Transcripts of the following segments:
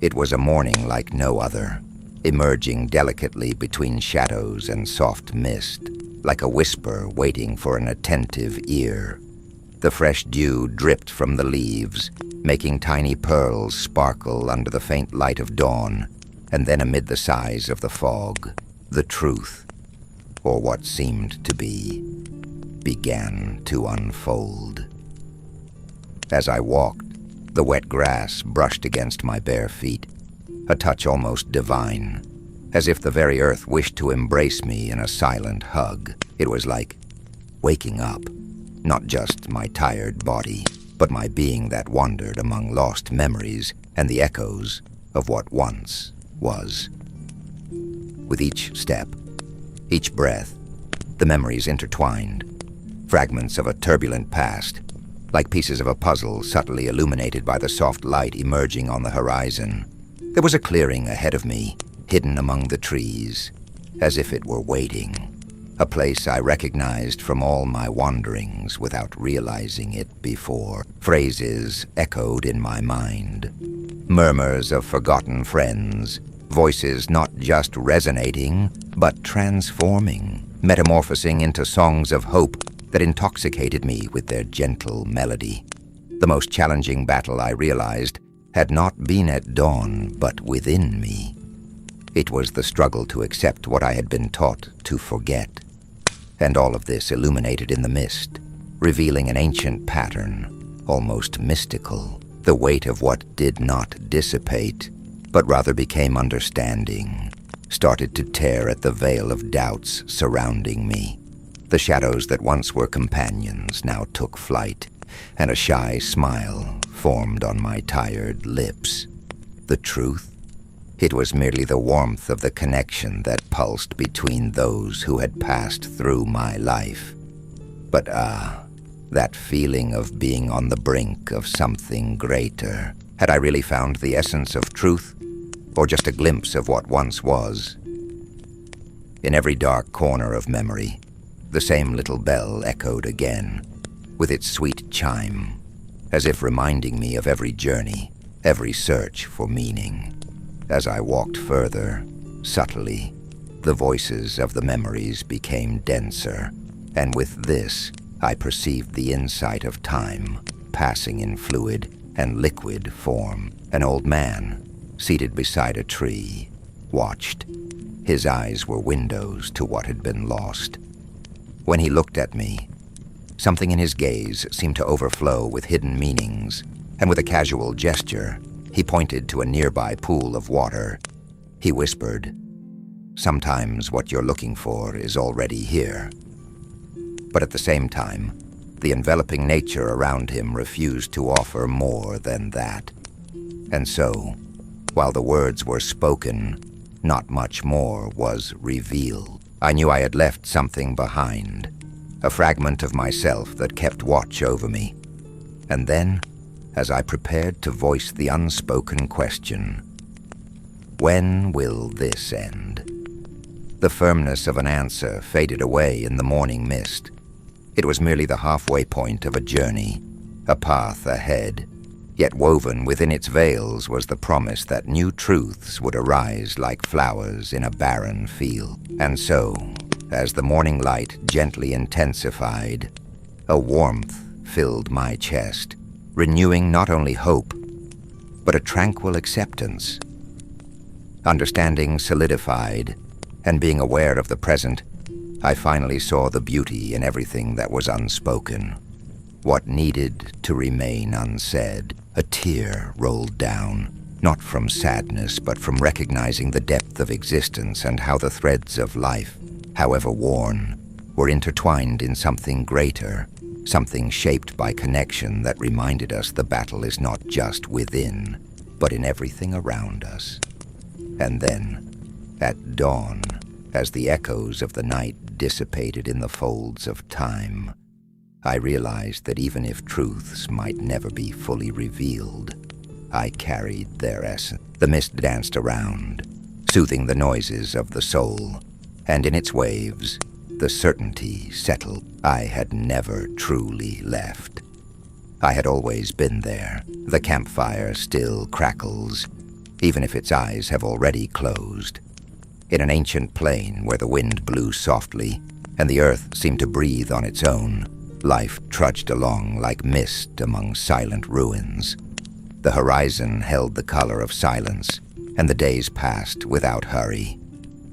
It was a morning like no other, emerging delicately between shadows and soft mist, like a whisper waiting for an attentive ear. The fresh dew dripped from the leaves, making tiny pearls sparkle under the faint light of dawn, and then amid the sighs of the fog, the truth, or what seemed to be, began to unfold. As I walked, the wet grass brushed against my bare feet, a touch almost divine, as if the very earth wished to embrace me in a silent hug. It was like waking up, not just my tired body, but my being that wandered among lost memories and the echoes of what once was. With each step, each breath, the memories intertwined, fragments of a turbulent past, like pieces of a puzzle subtly illuminated by the soft light emerging on the horizon. There was a clearing ahead of me, hidden among the trees, as if it were waiting, a place I recognized from all my wanderings without realizing it before. Phrases echoed in my mind, murmurs of forgotten friends, voices not just resonating, but transforming, metamorphosing into songs of hope that intoxicated me with their gentle melody. The most challenging battle, I realized, had not been at dawn, but within me. It was the struggle to accept what I had been taught to forget. And all of this illuminated in the mist, revealing an ancient pattern, almost mystical, the weight of what did not dissipate, but rather became understanding, started to tear at the veil of doubts surrounding me. The shadows that once were companions now took flight, and a shy smile formed on my tired lips. The truth? It was merely the warmth of the connection that pulsed between those who had passed through my life. But that feeling of being on the brink of something greater. Had I really found the essence of truth, or just a glimpse of what once was? In every dark corner of memory, the same little bell echoed again, with its sweet chime, as if reminding me of every journey, every search for meaning. As I walked further, subtly, the voices of the memories became denser, and with this, I perceived the insight of time, passing in fluid and liquid form. An old man, seated beside a tree, watched. His eyes were windows to what had been lost. When he looked at me, something in his gaze seemed to overflow with hidden meanings, and with a casual gesture, he pointed to a nearby pool of water. He whispered, "Sometimes what you're looking for is already here." But at the same time, the enveloping nature around him refused to offer more than that. And so, while the words were spoken, not much more was revealed. I knew I had left something behind, a fragment of myself that kept watch over me. And then, as I prepared to voice the unspoken question, when will this end? The firmness of an answer faded away in the morning mist. It was merely the halfway point of a journey, a path ahead. Yet woven within its veils was the promise that new truths would arise like flowers in a barren field. And so, as the morning light gently intensified, a warmth filled my chest, renewing not only hope, but a tranquil acceptance. Understanding solidified, and being aware of the present, I finally saw the beauty in everything that was unspoken. What needed to remain unsaid. A tear rolled down, not from sadness, but from recognizing the depth of existence and how the threads of life, however worn, were intertwined in something greater, something shaped by connection that reminded us the battle is not just within, but in everything around us. And then, at dawn, as the echoes of the night dissipated in the folds of time, I realized that even if truths might never be fully revealed, I carried their essence. The mist danced around, soothing the noises of the soul, and in its waves, the certainty settled. I had never truly left. I had always been there. The campfire still crackles, even if its eyes have already closed. In an ancient plain where the wind blew softly and the earth seemed to breathe on its own, life trudged along like mist among silent ruins. The horizon held the color of silence, and the days passed without hurry,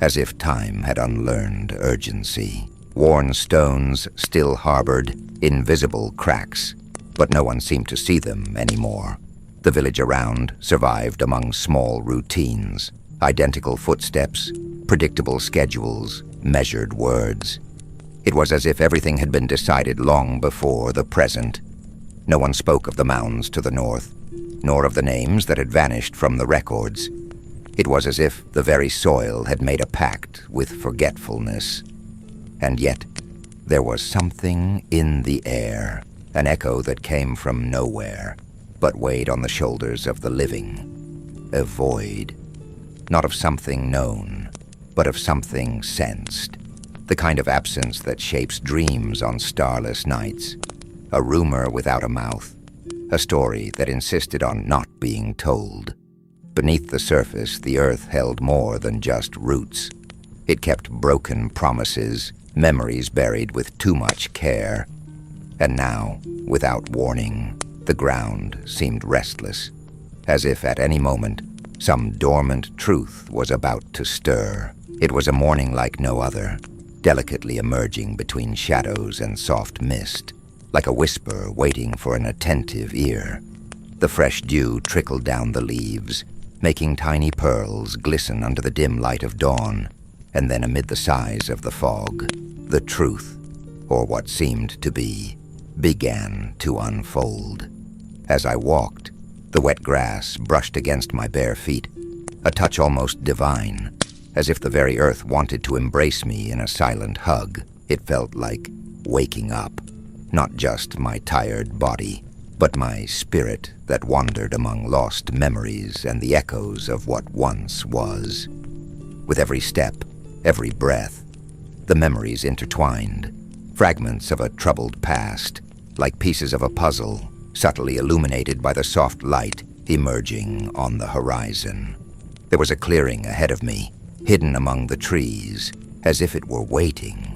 as if time had unlearned urgency. Worn stones still harbored invisible cracks, but no one seemed to see them anymore. The village around survived among small routines, identical footsteps, predictable schedules, measured words. It was as if everything had been decided long before the present. No one spoke of the mounds to the north, nor of the names that had vanished from the records. It was as if the very soil had made a pact with forgetfulness. And yet, there was something in the air, an echo that came from nowhere, but weighed on the shoulders of the living. A void, not of something known, but of something sensed. The kind of absence that shapes dreams on starless nights. A rumor without a mouth. A story that insisted on not being told. Beneath the surface, the earth held more than just roots. It kept broken promises, memories buried with too much care. And now, without warning, the ground seemed restless, as if at any moment, some dormant truth was about to stir. It was a morning like no other, delicately emerging between shadows and soft mist, like a whisper waiting for an attentive ear. The fresh dew trickled down the leaves, making tiny pearls glisten under the dim light of dawn, and then amid the sighs of the fog, the truth, or what seemed to be, began to unfold. As I walked, the wet grass brushed against my bare feet, a touch almost divine, as if the very earth wanted to embrace me in a silent hug. It felt like waking up, not just my tired body, but my spirit that wandered among lost memories and the echoes of what once was. With every step, every breath, the memories intertwined, fragments of a troubled past, like pieces of a puzzle, subtly illuminated by the soft light emerging on the horizon. There was a clearing ahead of me, hidden among the trees, as if it were waiting.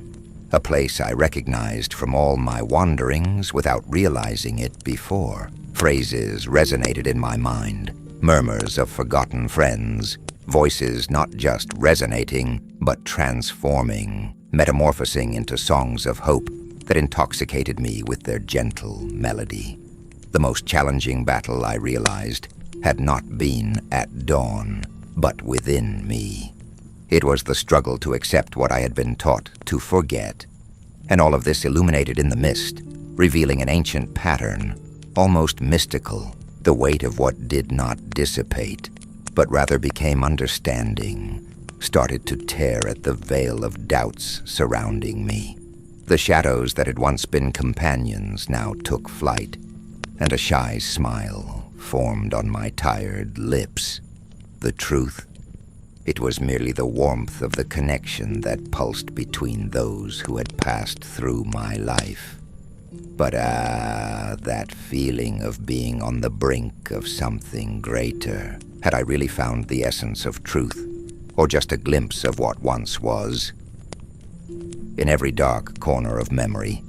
A place I recognized from all my wanderings without realizing it before. Phrases resonated in my mind, murmurs of forgotten friends, voices not just resonating, but transforming, metamorphosing into songs of hope that intoxicated me with their gentle melody. The most challenging battle, I realized, had not been at dawn, but within me. It was the struggle to accept what I had been taught to forget. And all of this illuminated in the mist, revealing an ancient pattern, almost mystical, the weight of what did not dissipate, but rather became understanding, started to tear at the veil of doubts surrounding me. The shadows that had once been companions now took flight, and a shy smile formed on my tired lips. The truth, it was merely the warmth of the connection that pulsed between those who had passed through my life. But that feeling of being on the brink of something greater. Had I really found the essence of truth, or just a glimpse of what once was? In every dark corner of memory,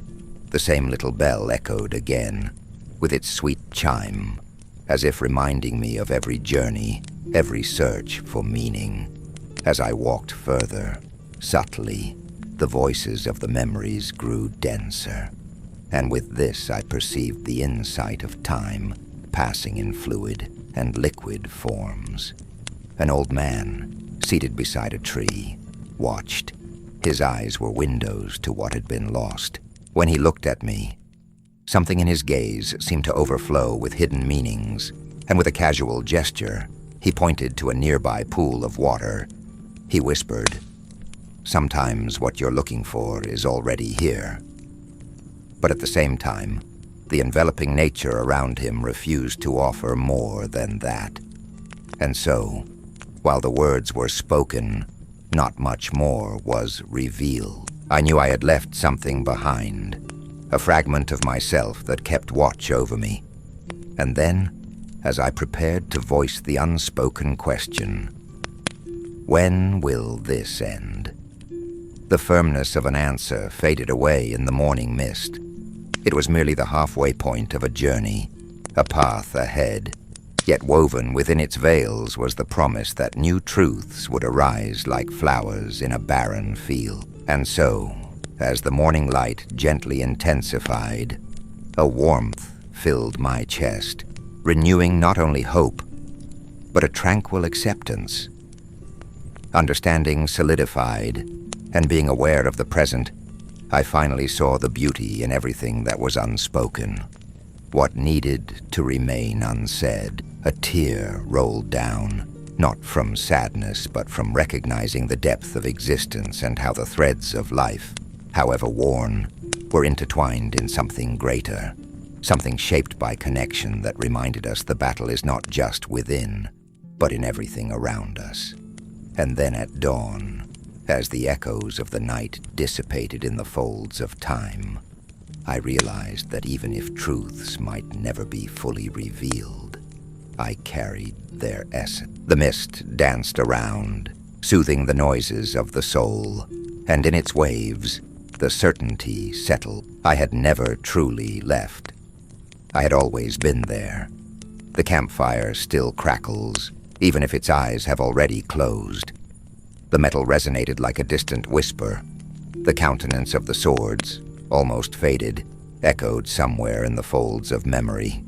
the same little bell echoed again, with its sweet chime, as if reminding me of every journey, every search for meaning. As I walked further, subtly, the voices of the memories grew denser, and with this I perceived the insight of time passing in fluid and liquid forms. An old man, seated beside a tree, watched. His eyes were windows to what had been lost. When he looked at me, something in his gaze seemed to overflow with hidden meanings, and with a casual gesture, he pointed to a nearby pool of water. He whispered, "Sometimes what you're looking for is already here." But at the same time, the enveloping nature around him refused to offer more than that. And so, while the words were spoken, not much more was revealed. I knew I had left something behind, a fragment of myself that kept watch over me. And then, as I prepared to voice the unspoken question, when will this end? The firmness of an answer faded away in the morning mist. It was merely the halfway point of a journey, a path ahead, yet woven within its veils was the promise that new truths would arise like flowers in a barren field. And so, as the morning light gently intensified, a warmth filled my chest, renewing not only hope, but a tranquil acceptance. Understanding solidified, and being aware of the present, I finally saw the beauty in everything that was unspoken. What needed to remain unsaid. A tear rolled down, not from sadness, but from recognizing the depth of existence and how the threads of life, however worn, were intertwined in something greater, something shaped by connection that reminded us the battle is not just within, but in everything around us. And then at dawn, as the echoes of the night dissipated in the folds of time, I realized that even if truths might never be fully revealed, I carried their essence. The mist danced around, soothing the noises of the soul, and in its waves, the certainty settled. I had never truly left. I had always been there. The campfire still crackles, even if its eyes have already closed. The metal resonated like a distant whisper. The countenance of the swords, almost faded, echoed somewhere in the folds of memory.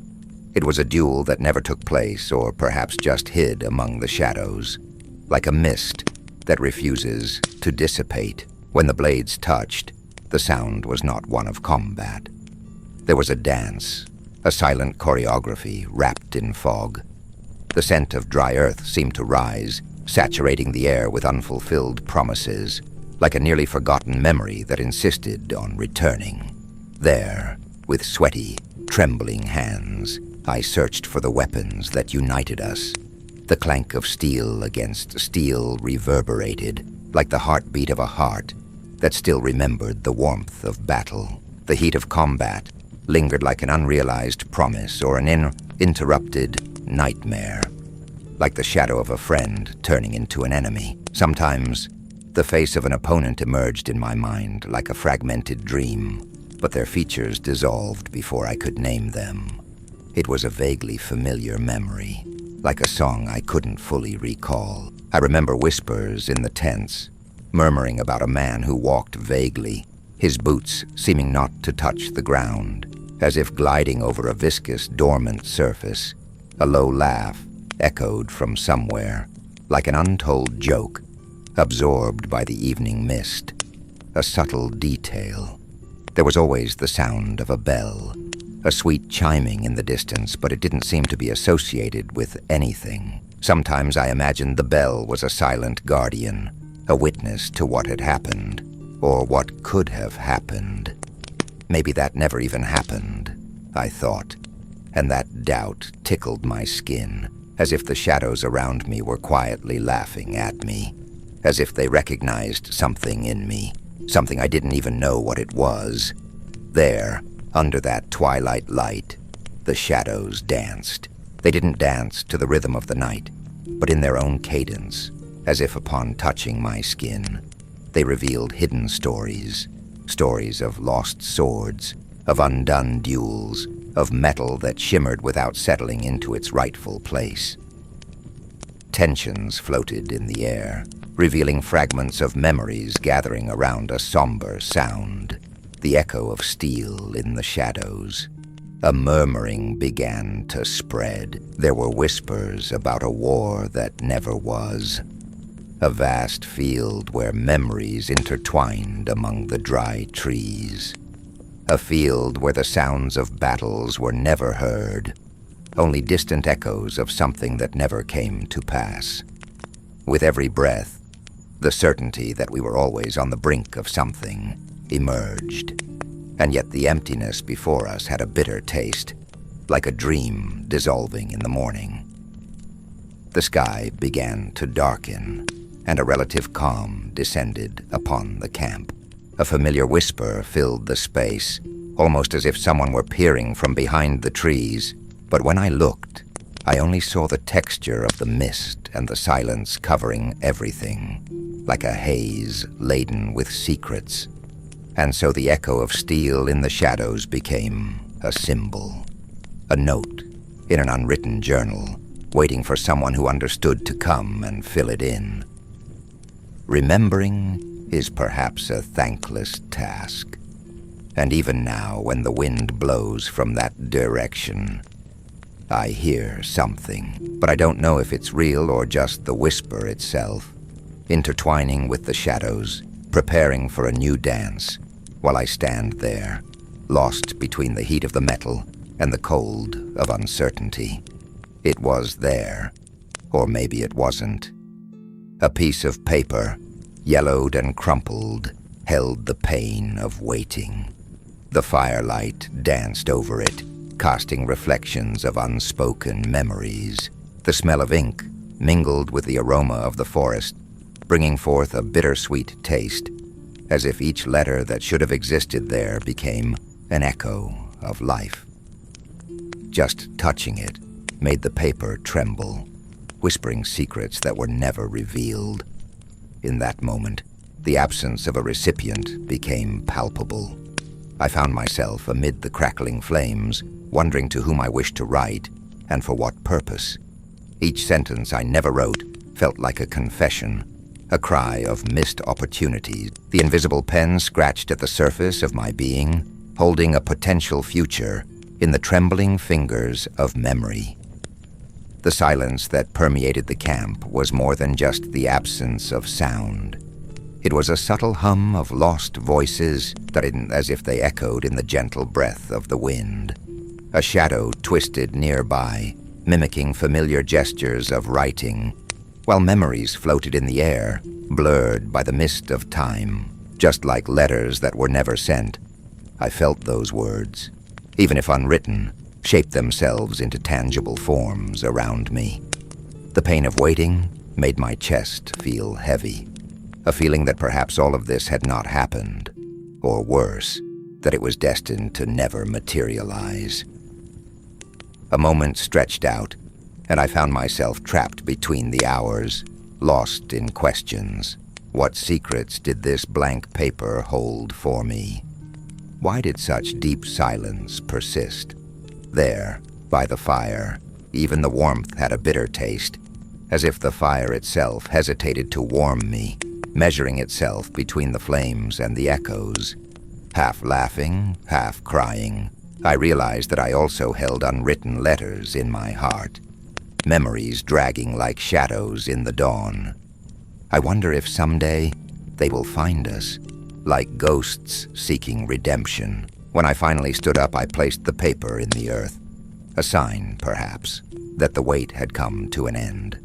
It was a duel that never took place, or perhaps just hid among the shadows, like a mist that refuses to dissipate. When the blades touched, the sound was not one of combat. There was a dance, a silent choreography wrapped in fog. The scent of dry earth seemed to rise, saturating the air with unfulfilled promises, like a nearly forgotten memory that insisted on returning. There, with sweaty, trembling hands, I searched for the weapons that united us. The clank of steel against steel reverberated, like the heartbeat of a heart that still remembered the warmth of battle. The heat of combat lingered like an unrealized promise or an interrupted nightmare, like the shadow of a friend turning into an enemy. Sometimes, the face of an opponent emerged in my mind like a fragmented dream, but their features dissolved before I could name them. It was a vaguely familiar memory, like a song I couldn't fully recall. I remember whispers in the tents, murmuring about a man who walked vaguely, his boots seeming not to touch the ground, as if gliding over a viscous, dormant surface. A low laugh echoed from somewhere, like an untold joke, absorbed by the evening mist. A subtle detail. There was always the sound of a bell, a sweet chiming in the distance, but it didn't seem to be associated with anything. Sometimes I imagined the bell was a silent guardian, a witness to what had happened, or what could have happened. Maybe that never even happened, I thought, and that doubt tickled my skin, as if the shadows around me were quietly laughing at me, as if they recognized something in me, something I didn't even know what it was. There, under that twilight light, the shadows danced. They didn't dance to the rhythm of the night, but in their own cadence, as if upon touching my skin, they revealed hidden stories, stories of lost swords, of undone duels, of metal that shimmered without settling into its rightful place. Tensions floated in the air, revealing fragments of memories gathering around a somber sound, the echo of steel in the shadows. A murmuring began to spread. There were whispers about a war that never was, a vast field where memories intertwined among the dry trees, a field where the sounds of battles were never heard, only distant echoes of something that never came to pass. With every breath, the certainty that we were always on the brink of something emerged, and yet the emptiness before us had a bitter taste, like a dream dissolving in the morning. The sky began to darken, and a relative calm descended upon the camp. A familiar whisper filled the space, almost as if someone were peering from behind the trees. But when I looked, I only saw the texture of the mist and the silence covering everything, like a haze laden with secrets. And so the echo of steel in the shadows became a symbol, a note in an unwritten journal, waiting for someone who understood to come and fill it in. Remembering is perhaps a thankless task. And even now, when the wind blows from that direction, I hear something, but I don't know if it's real or just the whisper itself, intertwining with the shadows, preparing for a new dance, while I stand there, lost between the heat of the metal and the cold of uncertainty. It was there, or maybe it wasn't. A piece of paper, yellowed and crumpled, held the pain of waiting. The firelight danced over it, casting reflections of unspoken memories. The smell of ink mingled with the aroma of the forest, bringing forth a bittersweet taste, as if each letter that should have existed there became an echo of life. Just touching it made the paper tremble, whispering secrets that were never revealed. In that moment, the absence of a recipient became palpable. I found myself amid the crackling flames, wondering to whom I wished to write and for what purpose. Each sentence I never wrote felt like a confession, a cry of missed opportunities. The invisible pen scratched at the surface of my being, holding a potential future in the trembling fingers of memory. The silence that permeated the camp was more than just the absence of sound. It was a subtle hum of lost voices, as if they echoed in the gentle breath of the wind. A shadow twisted nearby, mimicking familiar gestures of writing, while memories floated in the air, blurred by the mist of time, just like letters that were never sent. I felt those words, even if unwritten, shape themselves into tangible forms around me. The pain of waiting made my chest feel heavy. A feeling that perhaps all of this had not happened, or worse, that it was destined to never materialize. A moment stretched out, and I found myself trapped between the hours, lost in questions. What secrets did this blank paper hold for me? Why did such deep silence persist? There, by the fire, even the warmth had a bitter taste, as if the fire itself hesitated to warm me, measuring itself between the flames and the echoes. Half laughing, half crying, I realized that I also held unwritten letters in my heart, memories dragging like shadows in the dawn. I wonder if someday they will find us, like ghosts seeking redemption. When I finally stood up, I placed the paper in the earth, a sign, perhaps, that the wait had come to an end.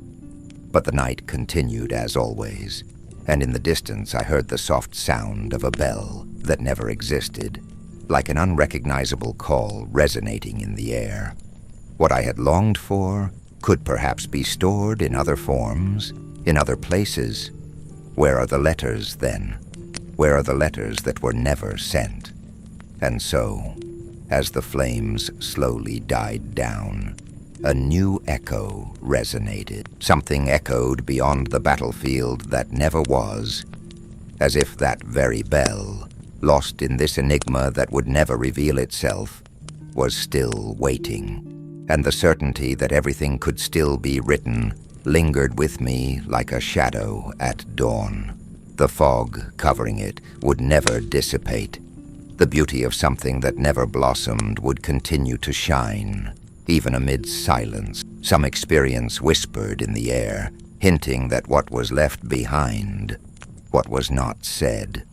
But the night continued as always, and in the distance I heard the soft sound of a bell that never existed, like an unrecognizable call resonating in the air. What I had longed for could perhaps be stored in other forms, in other places. Where are the letters, then? Where are the letters that were never sent? And so, as the flames slowly died down, a new echo resonated. Something echoed beyond the battlefield that never was, as if that very bell, lost in this enigma that would never reveal itself, was still waiting. And the certainty that everything could still be written lingered with me like a shadow at dawn. The fog covering it would never dissipate. The beauty of something that never blossomed would continue to shine, even amid silence. Some experience whispered in the air, hinting that what was left behind, what was not said,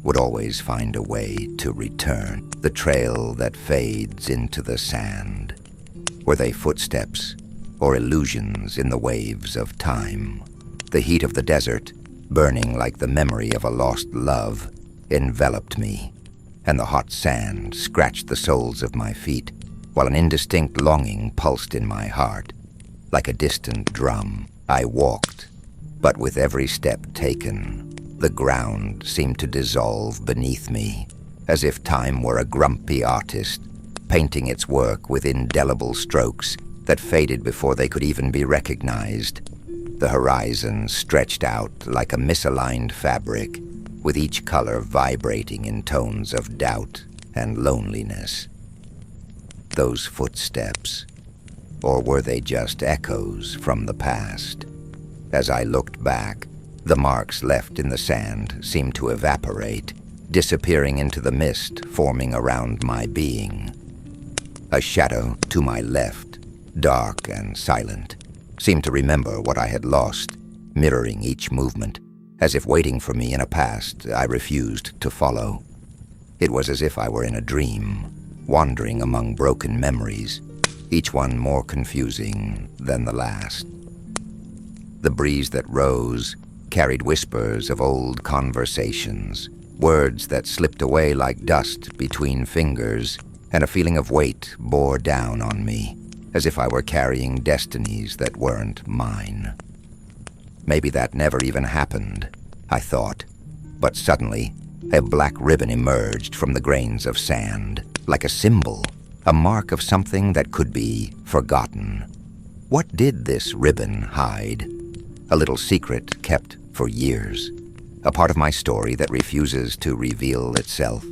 would always find a way to return. The trail that fades into the sand. Were they footsteps or illusions in the waves of time? The heat of the desert, burning like the memory of a lost love, enveloped me, and the hot sand scratched the soles of my feet, while an indistinct longing pulsed in my heart. Like a distant drum, I walked, but with every step taken, the ground seemed to dissolve beneath me, as if time were a grumpy artist, painting its work with indelible strokes that faded before they could even be recognized. The horizon stretched out like a misaligned fabric, with each color vibrating in tones of doubt and loneliness. Those footsteps, or were they just echoes from the past? As I looked back, the marks left in the sand seemed to evaporate, disappearing into the mist forming around my being. A shadow to my left, dark and silent, seemed to remember what I had lost, mirroring each movement, as if waiting for me in a past I refused to follow. It was as if I were in a dream, wandering among broken memories, each one more confusing than the last. The breeze that rose carried whispers of old conversations, words that slipped away like dust between fingers, and a feeling of weight bore down on me, as if I were carrying destinies that weren't mine. Maybe that never even happened, I thought, but suddenly a black ribbon emerged from the grains of sand, like a symbol, a mark of something that could be forgotten. What did this ribbon hide? A little secret kept for years, a part of my story that refuses to reveal itself.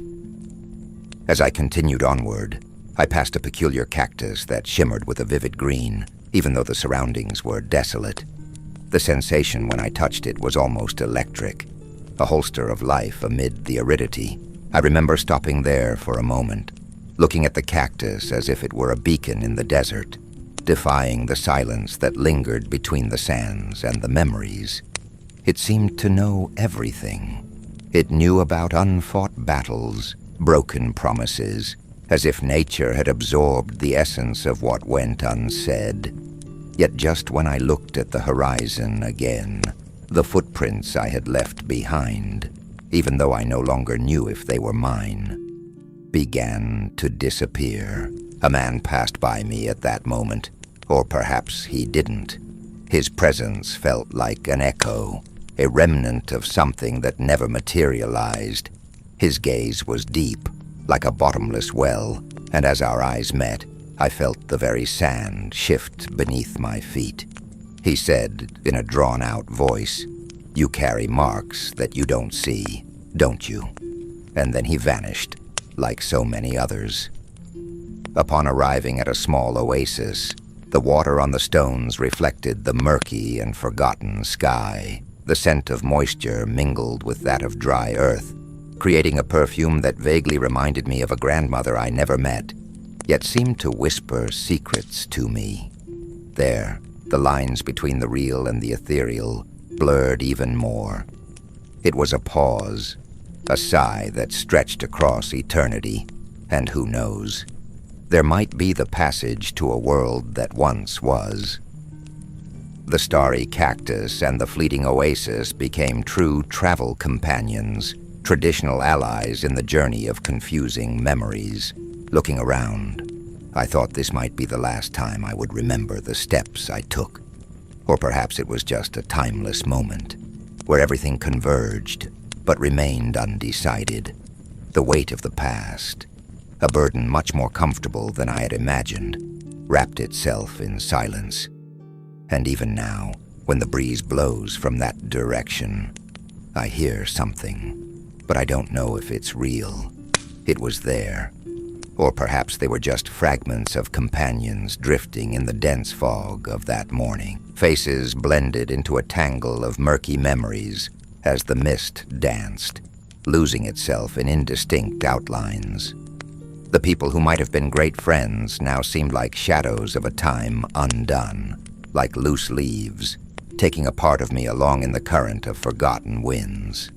As I continued onward, I passed a peculiar cactus that shimmered with a vivid green, even though the surroundings were desolate. The sensation when I touched it was almost electric, a holster of life amid the aridity. I remember stopping there for a moment, looking at the cactus as if it were a beacon in the desert, defying the silence that lingered between the sands and the memories. It seemed to know everything. It knew about unfought battles, broken promises, as if nature had absorbed the essence of what went unsaid. Yet just when I looked at the horizon again, the footprints I had left behind, even though I no longer knew if they were mine, began to disappear. A man passed by me at that moment, or perhaps he didn't. His presence felt like an echo, a remnant of something that never materialized. His gaze was deep, like a bottomless well, and as our eyes met, I felt the very sand shift beneath my feet. He said in a drawn-out voice, "You carry marks that you don't see, don't you?" And then he vanished, like so many others. Upon arriving at a small oasis, the water on the stones reflected the murky and forgotten sky. The scent of moisture mingled with that of dry earth, creating a perfume that vaguely reminded me of a grandmother I never met, yet seemed to whisper secrets to me. There, the lines between the real and the ethereal blurred even more. It was a pause, a sigh that stretched across eternity, and who knows, there might be the passage to a world that once was. The starry cactus and the fleeting oasis became true travel companions, traditional allies in the journey of confusing memories. Looking around, I thought this might be the last time I would remember the steps I took. Or perhaps it was just a timeless moment, where everything converged, but remained undecided. The weight of the past, a burden much more comfortable than I had imagined, wrapped itself in silence. And even now, when the breeze blows from that direction, I hear something, but I don't know if it's real. It was there, or perhaps they were just fragments of companions drifting in the dense fog of that morning. Faces blended into a tangle of murky memories as the mist danced, losing itself in indistinct outlines. The people who might have been great friends now seemed like shadows of a time undone, like loose leaves, taking a part of me along in the current of forgotten winds.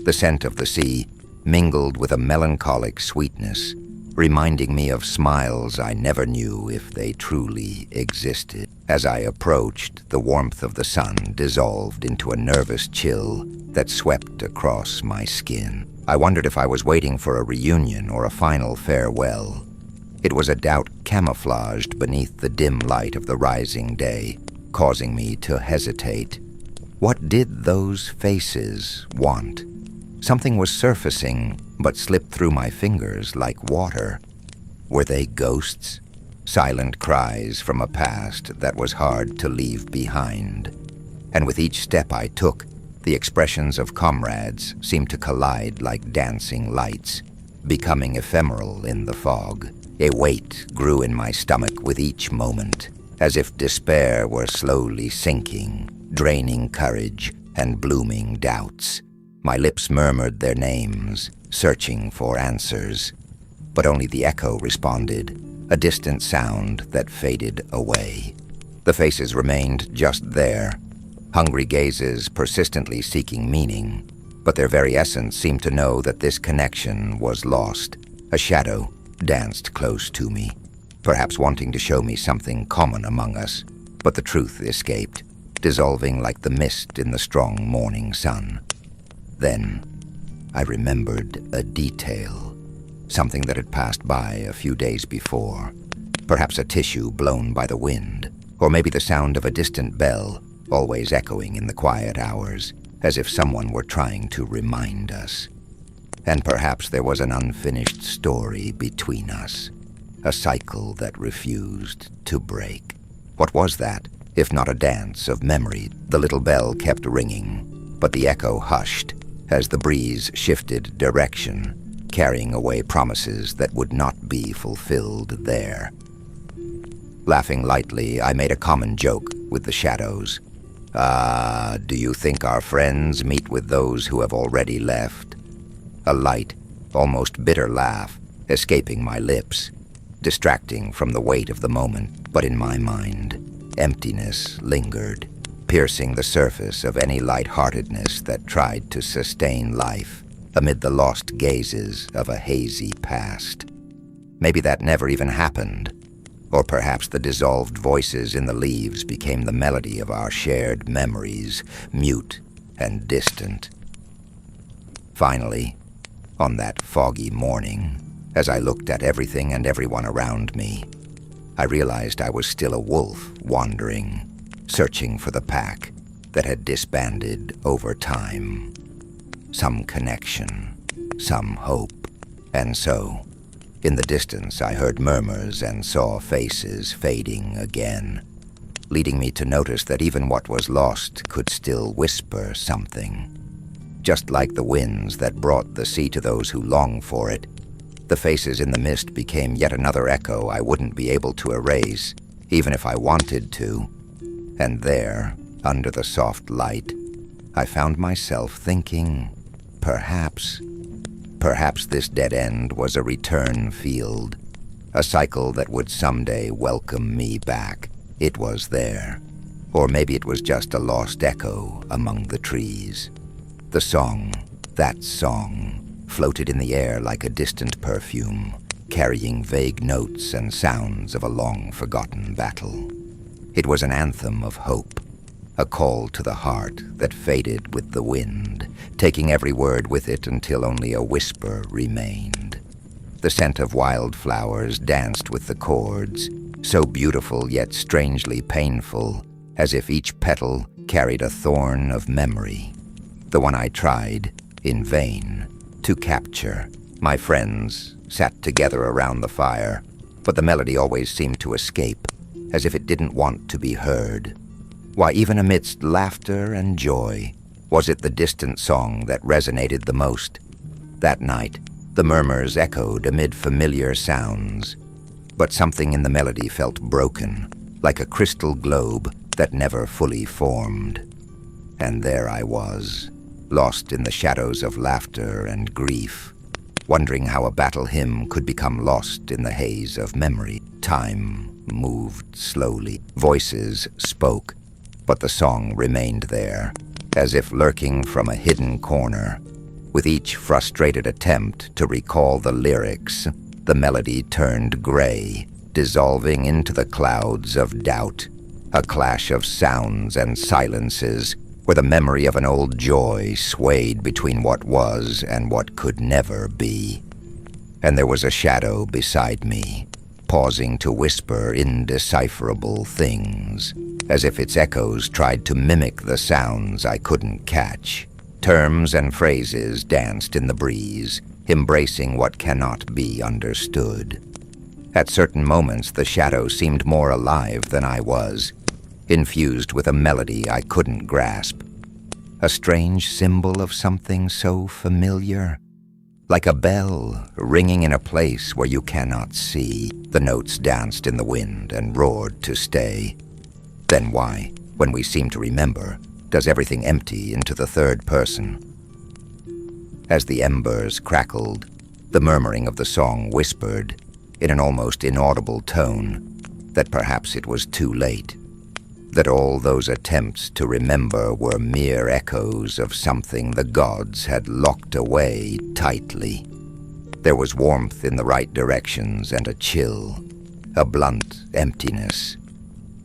The scent of the sea mingled with a melancholic sweetness, reminding me of smiles I never knew if they truly existed. As I approached, the warmth of the sun dissolved into a nervous chill that swept across my skin. I wondered if I was waiting for a reunion or a final farewell. It was a doubt camouflaged beneath the dim light of the rising day, causing me to hesitate. What did those faces want? Something was surfacing, but slipped through my fingers like water. Were they ghosts? silent cries from a past that was hard to leave behind. And with each step I took, the expressions of comrades seemed to collide like dancing lights, becoming ephemeral in the fog. A weight grew in my stomach with each moment, as if despair were slowly sinking, draining courage and blooming doubts. My lips murmured their names, searching for answers. But only the echo responded, a distant sound that faded away. The faces remained just there, hungry gazes persistently seeking meaning, but their very essence seemed to know that this connection was lost. A shadow danced close to me, perhaps wanting to show me something common among us, but the truth escaped, dissolving like the mist in the strong morning sun. Then I remembered a detail, something that had passed by a few days before. Perhaps a tissue blown by the wind, or maybe the sound of a distant bell, always echoing in the quiet hours, as if someone were trying to remind us. And perhaps there was an unfinished story between us, a cycle that refused to break. What was that, if not a dance of memory? The little bell kept ringing, but the echo hushed as the breeze shifted direction, carrying away promises that would not be fulfilled there. Laughing lightly, I made a common joke with the shadows. Do you think our friends meet with those who have already left? A light, almost bitter laugh escaping my lips, distracting from the weight of the moment, but in my mind, emptiness lingered, piercing the surface of any lightheartedness that tried to sustain life amid the lost gazes of a hazy past. Maybe that never even happened, or perhaps the dissolved voices in the leaves became the melody of our shared memories, mute and distant. Finally, on that foggy morning, as I looked at everything and everyone around me, I realized I was still a wolf wandering, searching for the pack that had disbanded over time. Some connection, some hope. And so, in the distance I heard murmurs and saw faces fading again, leading me to notice that even what was lost could still whisper something. Just like the winds that brought the sea to those who long for it, the faces in the mist became yet another echo I wouldn't be able to erase, even if I wanted to. And there, under the soft light, I found myself thinking, perhaps this dead end was a return field, a cycle that would someday welcome me back. It was there. Or maybe it was just a lost echo among the trees. The song, that song, floated in the air like a distant perfume, carrying vague notes and sounds of a long-forgotten battle. It was an anthem of hope, a call to the heart that faded with the wind, taking every word with it until only a whisper remained. The scent of wildflowers danced with the chords, so beautiful yet strangely painful, as if each petal carried a thorn of memory. The one I tried, in vain, to capture. My friends sat together around the fire, but the melody always seemed to escape, as if it didn't want to be heard. Why, even amidst laughter and joy, was it the distant song that resonated the most? That night, the murmurs echoed amid familiar sounds, but something in the melody felt broken, like a crystal globe that never fully formed. And there I was, lost in the shadows of laughter and grief, wondering how a battle hymn could become lost in the haze of memory. Time moved slowly. Voices spoke, but the song remained there, as if lurking from a hidden corner. With each frustrated attempt to recall the lyrics, the melody turned gray, dissolving into the clouds of doubt, a clash of sounds and silences, where the memory of an old joy swayed between what was and what could never be. And there was a shadow beside me, pausing to whisper indecipherable things, as if its echoes tried to mimic the sounds I couldn't catch. Terms and phrases danced in the breeze, embracing what cannot be understood. At certain moments, the shadow seemed more alive than I was, infused with a melody I couldn't grasp. A strange symbol of something so familiar. Like a bell ringing in a place where you cannot see. The notes danced in the wind and roared to stay. Then why, when we seem to remember, does everything empty into the third person? As the embers crackled, the murmuring of the song whispered, in an almost inaudible tone, that perhaps it was too late. That all those attempts to remember were mere echoes of something the gods had locked away tightly. There was warmth in the right directions and a chill, a blunt emptiness,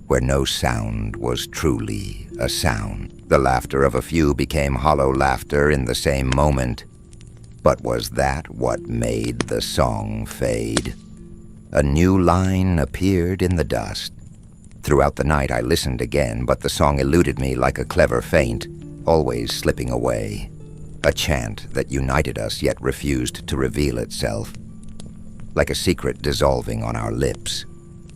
where no sound was truly a sound. The laughter of a few became hollow laughter in the same moment. But was that what made the song fade? A new line appeared in the dust. Throughout the night I listened again, but the song eluded me like a clever feint, always slipping away. A chant that united us yet refused to reveal itself. Like a secret dissolving on our lips.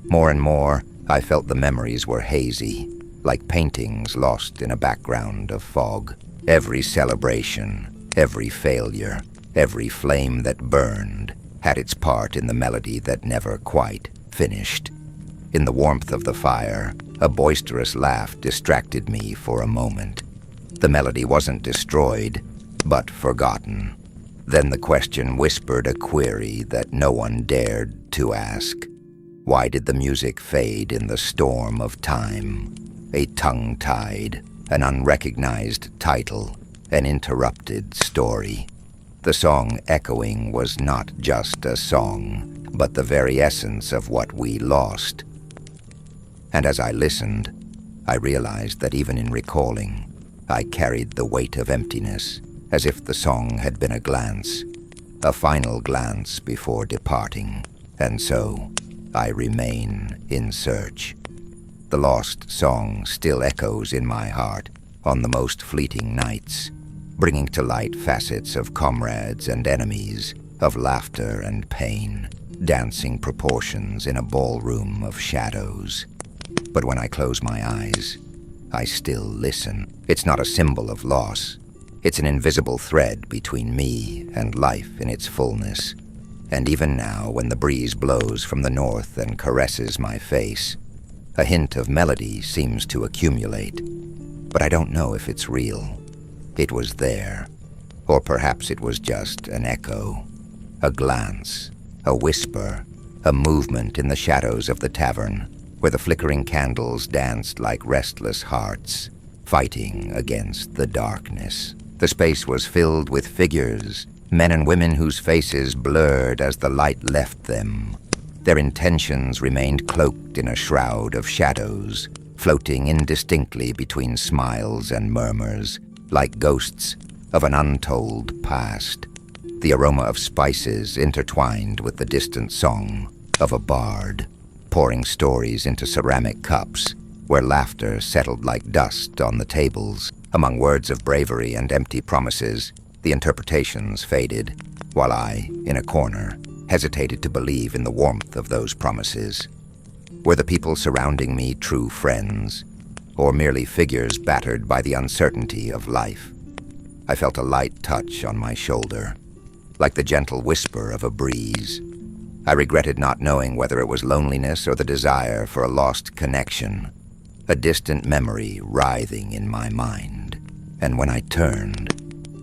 More and more, I felt the memories were hazy, like paintings lost in a background of fog. Every celebration, every failure, every flame that burned had its part in the melody that never quite finished. In the warmth of the fire, a boisterous laugh distracted me for a moment. The melody wasn't destroyed, but forgotten. Then the question whispered a query that no one dared to ask. Why did the music fade in the storm of time? A tongue-tied, an unrecognized title, an interrupted story. The song echoing was not just a song, but the very essence of what we lost. And as I listened, I realized that even in recalling, I carried the weight of emptiness, as if the song had been a final glance before departing. And so, I remain in search. The lost song still echoes in my heart on the most fleeting nights, bringing to light facets of comrades and enemies, of laughter and pain, dancing proportions in a ballroom of shadows. But when I close my eyes, I still listen. It's not a symbol of loss. It's an invisible thread between me and life in its fullness. And even now, when the breeze blows from the north and caresses my face, a hint of melody seems to accumulate. But I don't know if it's real. It was there. Or perhaps it was just an echo. A glance, a whisper, a movement in the shadows of the tavern, where the flickering candles danced like restless hearts, fighting against the darkness. The space was filled with figures, men and women whose faces blurred as the light left them. Their intentions remained cloaked in a shroud of shadows, floating indistinctly between smiles and murmurs, like ghosts of an untold past. The aroma of spices intertwined with the distant song of a bard, pouring stories into ceramic cups, where laughter settled like dust on the tables. Among words of bravery and empty promises, the interpretations faded, while I, in a corner, hesitated to believe in the warmth of those promises. Were the people surrounding me true friends, or merely figures battered by the uncertainty of life? I felt a light touch on my shoulder, like the gentle whisper of a breeze. I regretted not knowing whether it was loneliness or the desire for a lost connection, a distant memory writhing in my mind. And when I turned,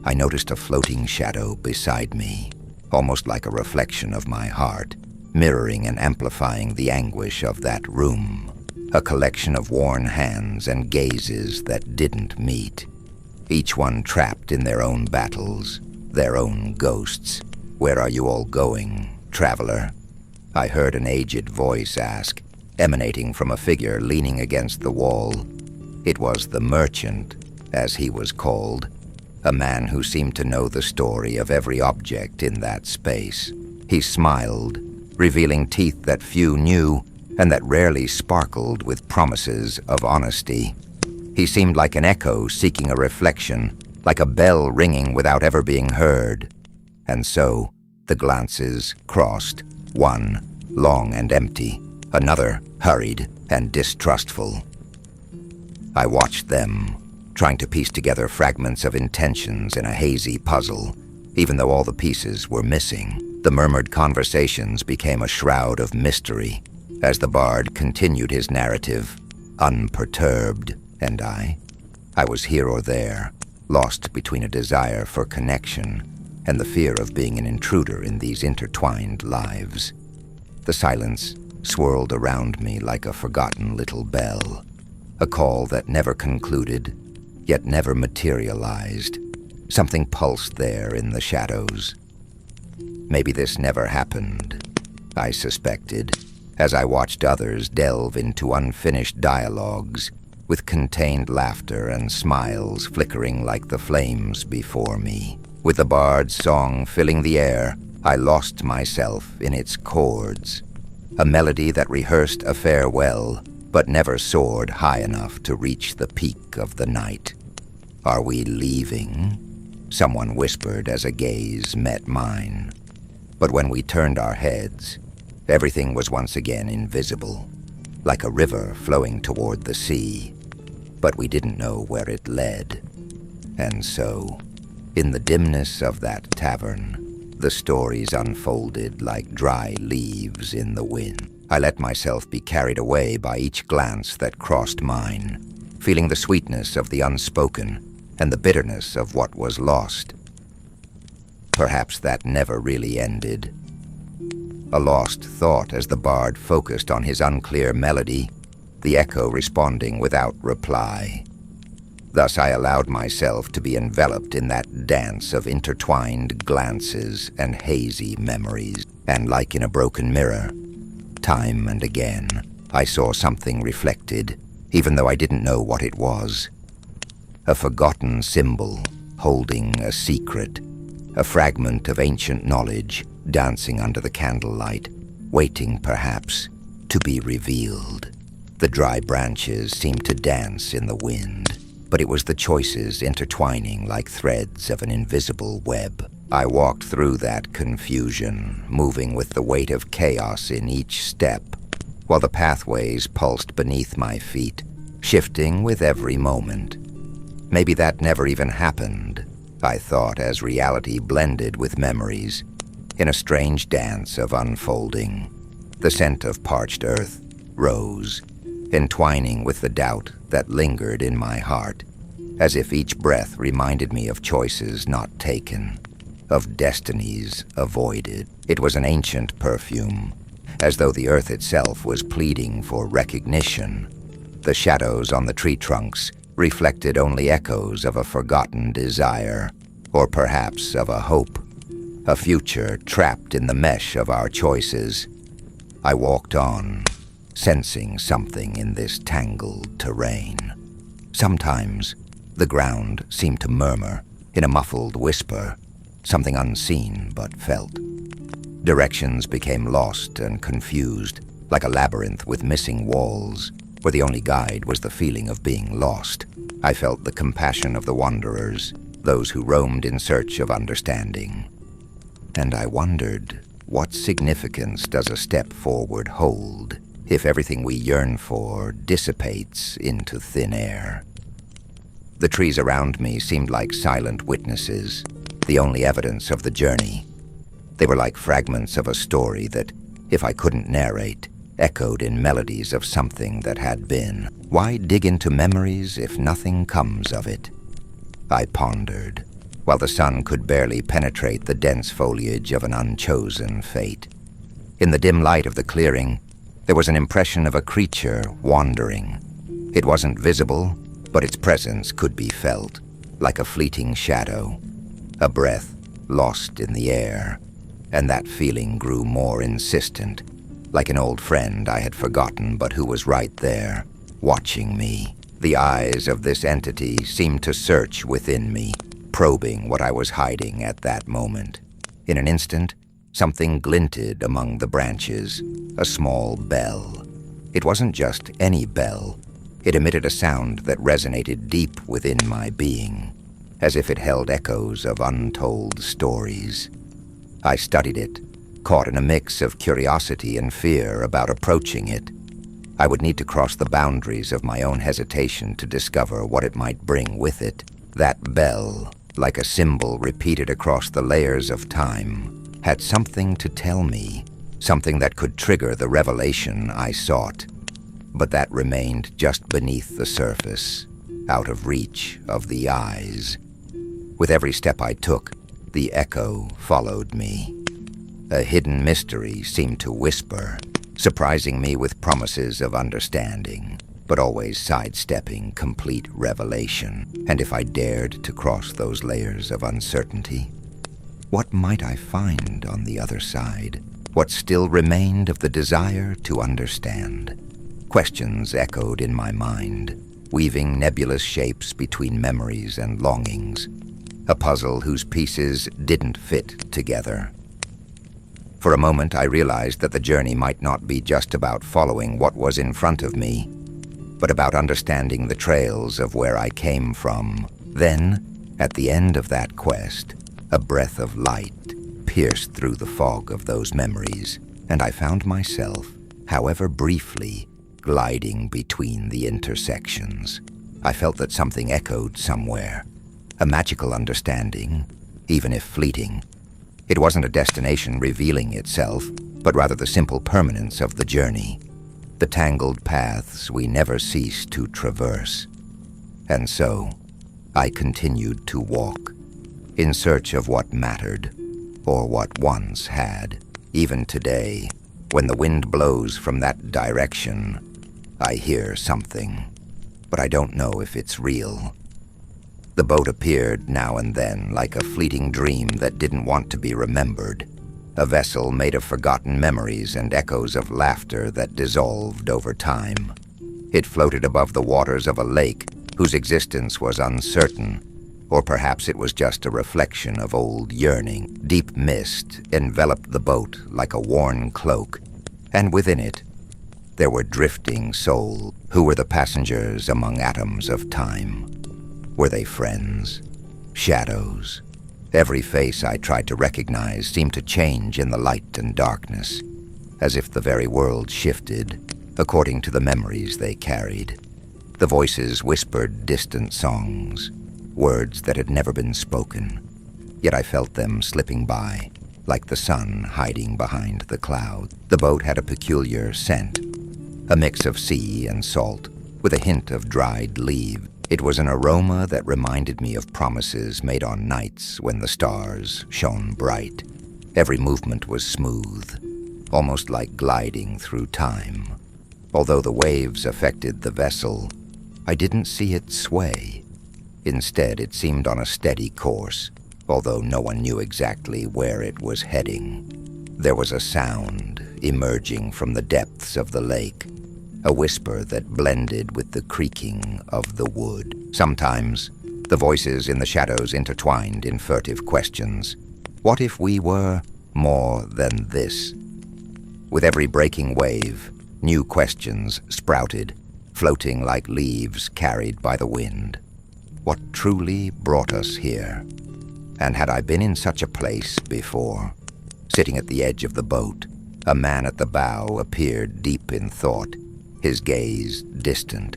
I noticed a floating shadow beside me, almost like a reflection of my heart, mirroring and amplifying the anguish of that room. A collection of worn hands and gazes that didn't meet, each one trapped in their own battles, their own ghosts. "Where are you all going, traveler?" I heard an aged voice ask, emanating from a figure leaning against the wall. It was the merchant, as he was called, a man who seemed to know the story of every object in that space. He smiled, revealing teeth that few knew and that rarely sparkled with promises of honesty. He seemed like an echo seeking a reflection, like a bell ringing without ever being heard. And so, the glances crossed, one long and empty, another hurried and distrustful. I watched them, trying to piece together fragments of intentions in a hazy puzzle, even though all the pieces were missing. The murmured conversations became a shroud of mystery as the bard continued his narrative, unperturbed, and I was here or there, lost between a desire for connection and the fear of being an intruder in these intertwined lives. The silence swirled around me like a forgotten little bell, a call that never concluded, yet never materialized. Something pulsed there in the shadows. Maybe this never happened, I suspected, as I watched others delve into unfinished dialogues, with contained laughter and smiles flickering like the flames before me. With the bard's song filling the air, I lost myself in its chords, a melody that rehearsed a farewell, but never soared high enough to reach the peak of the night. "Are we leaving?" someone whispered as a gaze met mine. But when we turned our heads, everything was once again invisible, like a river flowing toward the sea. But we didn't know where it led. And so, in the dimness of that tavern, the stories unfolded like dry leaves in the wind. I let myself be carried away by each glance that crossed mine, feeling the sweetness of the unspoken and the bitterness of what was lost. Perhaps that never really ended. A lost thought as the bard focused on his unclear melody, the echo responding without reply. Thus I allowed myself to be enveloped in that dance of intertwined glances and hazy memories. And like in a broken mirror, time and again, I saw something reflected, even though I didn't know what it was. A forgotten symbol, holding a secret, a fragment of ancient knowledge dancing under the candlelight, waiting perhaps to be revealed. The dry branches seemed to dance in the wind, but it was the choices intertwining like threads of an invisible web. I walked through that confusion, moving with the weight of chaos in each step, while the pathways pulsed beneath my feet, shifting with every moment. Maybe that never even happened, I thought, as reality blended with memories, in a strange dance of unfolding. The scent of parched earth rose, entwining with the doubt that lingered in my heart, as if each breath reminded me of choices not taken, of destinies avoided. It was an ancient perfume, as though the earth itself was pleading for recognition. The shadows on the tree trunks reflected only echoes of a forgotten desire, or perhaps of a hope, a future trapped in the mesh of our choices. I walked on, sensing something in this tangled terrain. Sometimes, the ground seemed to murmur in a muffled whisper, something unseen but felt. Directions became lost and confused, like a labyrinth with missing walls, where the only guide was the feeling of being lost. I felt the compassion of the wanderers, those who roamed in search of understanding. And I wondered, what significance does a step forward hold if everything we yearn for dissipates into thin air? The trees around me seemed like silent witnesses, the only evidence of the journey. They were like fragments of a story that, if I couldn't narrate, echoed in melodies of something that had been. Why dig into memories if nothing comes of it? I pondered, while the sun could barely penetrate the dense foliage of an unchosen fate. In the dim light of the clearing, there was an impression of a creature wandering. It wasn't visible, but its presence could be felt, like a fleeting shadow, a breath lost in the air, and that feeling grew more insistent, like an old friend I had forgotten but who was right there, watching me. The eyes of this entity seemed to search within me, probing what I was hiding at that moment. In an instant, something glinted among the branches, a small bell. It wasn't just any bell. It emitted a sound that resonated deep within my being, as if it held echoes of untold stories. I studied it, caught in a mix of curiosity and fear about approaching it. I would need to cross the boundaries of my own hesitation to discover what it might bring with it. That bell, like a symbol repeated across the layers of time, had something to tell me, something that could trigger the revelation I sought. But that remained just beneath the surface, out of reach of the eyes. With every step I took, the echo followed me. A hidden mystery seemed to whisper, surprising me with promises of understanding, but always sidestepping complete revelation. And if I dared to cross those layers of uncertainty, what might I find on the other side? What still remained of the desire to understand? Questions echoed in my mind, weaving nebulous shapes between memories and longings, a puzzle whose pieces didn't fit together. For a moment, I realized that the journey might not be just about following what was in front of me, but about understanding the trails of where I came from. Then, at the end of that quest, a breath of light pierced through the fog of those memories, and I found myself, however briefly, gliding between the intersections. I felt that something echoed somewhere, a magical understanding, even if fleeting. It wasn't a destination revealing itself, but rather the simple permanence of the journey, the tangled paths we never cease to traverse. And so, I continued to walk, in search of what mattered, or what once had. Even today, when the wind blows from that direction, I hear something, but I don't know if it's real. The boat appeared now and then like a fleeting dream that didn't want to be remembered, a vessel made of forgotten memories and echoes of laughter that dissolved over time. It floated above the waters of a lake whose existence was uncertain, or perhaps it was just a reflection of old yearning. Deep mist enveloped the boat like a worn cloak, and within it, there were drifting souls. Who were the passengers among atoms of time? Were they friends? Shadows? Every face I tried to recognize seemed to change in the light and darkness, as if the very world shifted according to the memories they carried. The voices whispered distant songs, words that had never been spoken, yet I felt them slipping by, like the sun hiding behind the clouds. The boat had a peculiar scent, a mix of sea and salt, with a hint of dried leaves. It was an aroma that reminded me of promises made on nights when the stars shone bright. Every movement was smooth, almost like gliding through time. Although the waves affected the vessel, I didn't see it sway. Instead, it seemed on a steady course, although no one knew exactly where it was heading. There was a sound emerging from the depths of the lake, a whisper that blended with the creaking of the wood. Sometimes, the voices in the shadows intertwined in furtive questions. What if we were more than this? With every breaking wave, new questions sprouted, floating like leaves carried by the wind. What truly brought us here? And had I been in such a place before? Sitting at the edge of the boat, a man at the bow appeared deep in thought, his gaze distant.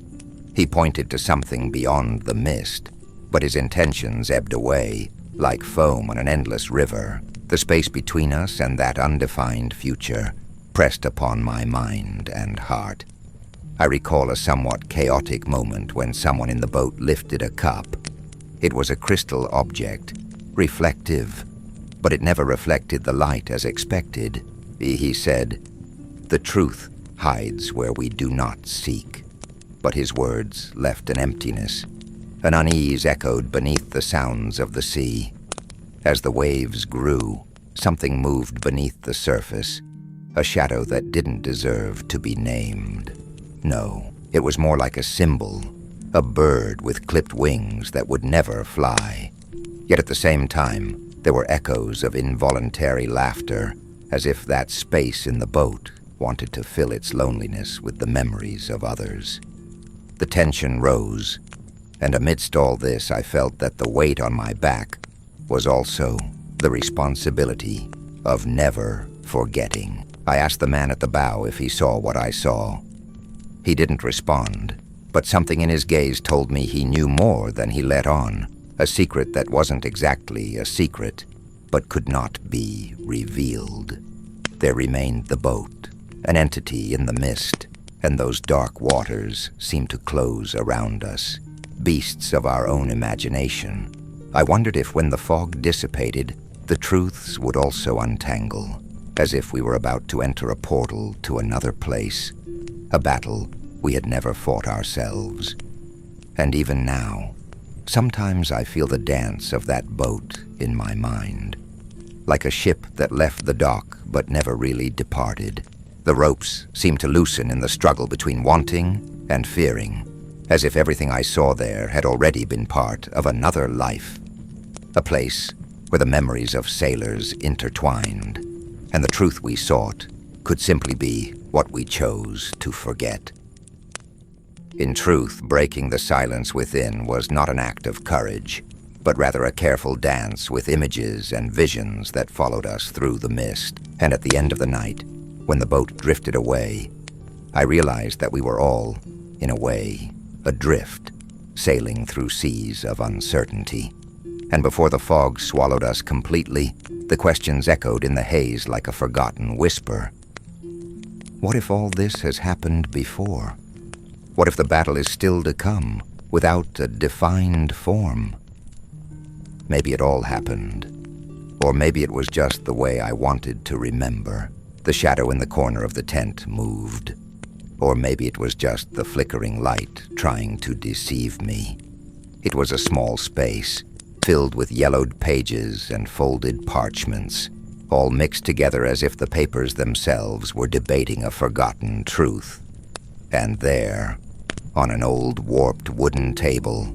He pointed to something beyond the mist, but his intentions ebbed away, like foam on an endless river. The space between us and that undefined future pressed upon my mind and heart. I recall a somewhat chaotic moment when someone in the boat lifted a cup. It was a crystal object, reflective, but it never reflected the light as expected. He said, "The truth hides where we do not seek." But his words left an emptiness. An unease echoed beneath the sounds of the sea. As the waves grew, something moved beneath the surface, a shadow that didn't deserve to be named. No, it was more like a symbol, a bird with clipped wings that would never fly. Yet at the same time, there were echoes of involuntary laughter, as if that space in the boat wanted to fill its loneliness with the memories of others. The tension rose, and amidst all this I felt that the weight on my back was also the responsibility of never forgetting. I asked the man at the bow if he saw what I saw. He didn't respond, but something in his gaze told me he knew more than he let on, a secret that wasn't exactly a secret, but could not be revealed. There remained the boat, an entity in the mist, and those dark waters seemed to close around us, beasts of our own imagination. I wondered if when the fog dissipated, the truths would also untangle, as if we were about to enter a portal to another place, a battle we had never fought ourselves. And even now, sometimes I feel the dance of that boat in my mind, like a ship that left the dock but never really departed. The ropes seemed to loosen in the struggle between wanting and fearing, as if everything I saw there had already been part of another life, a place where the memories of sailors intertwined, and the truth we sought could simply be what we chose to forget. In truth, breaking the silence within was not an act of courage, but rather a careful dance with images and visions that followed us through the mist. And at the end of the night, when the boat drifted away, I realized that we were all, in a way, adrift, sailing through seas of uncertainty. And before the fog swallowed us completely, the questions echoed in the haze like a forgotten whisper. What if all this has happened before? What if the battle is still to come, without a defined form? Maybe it all happened, or maybe it was just the way I wanted to remember. The shadow in the corner of the tent moved, or maybe it was just the flickering light trying to deceive me. It was a small space, filled with yellowed pages and folded parchments, all mixed together as if the papers themselves were debating a forgotten truth. And there, on an old warped wooden table,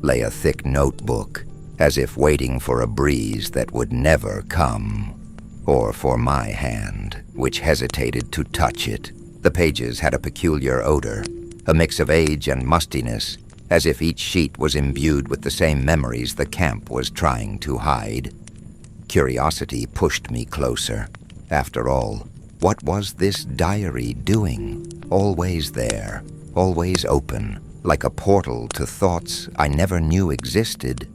lay a thick notebook, as if waiting for a breeze that would never come, or for my hand, which hesitated to touch it. The pages had a peculiar odor, a mix of age and mustiness, as if each sheet was imbued with the same memories the camp was trying to hide. Curiosity pushed me closer. After all, what was this diary doing? Always there, always open, like a portal to thoughts I never knew existed.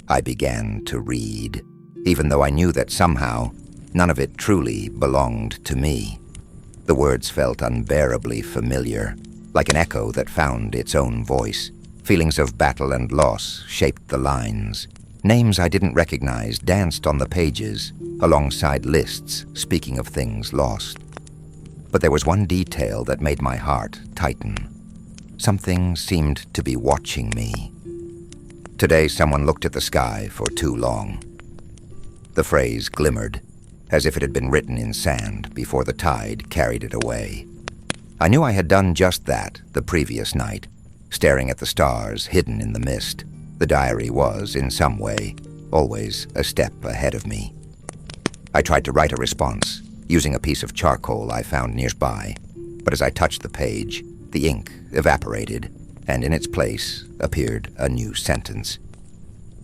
I began to read, even though I knew that somehow none of it truly belonged to me. The words felt unbearably familiar, like an echo that found its own voice. Feelings of battle and loss shaped the lines. Names I didn't recognize danced on the pages, alongside lists speaking of things lost. But there was one detail that made my heart tighten. Something seemed to be watching me. Today someone looked at the sky for too long. The phrase glimmered, as if it had been written in sand before the tide carried it away. I knew I had done just that the previous night, staring at the stars hidden in the mist. The diary was, in some way, always a step ahead of me. I tried to write a response, using a piece of charcoal I found nearby, but as I touched the page, the ink evaporated, and in its place appeared a new sentence.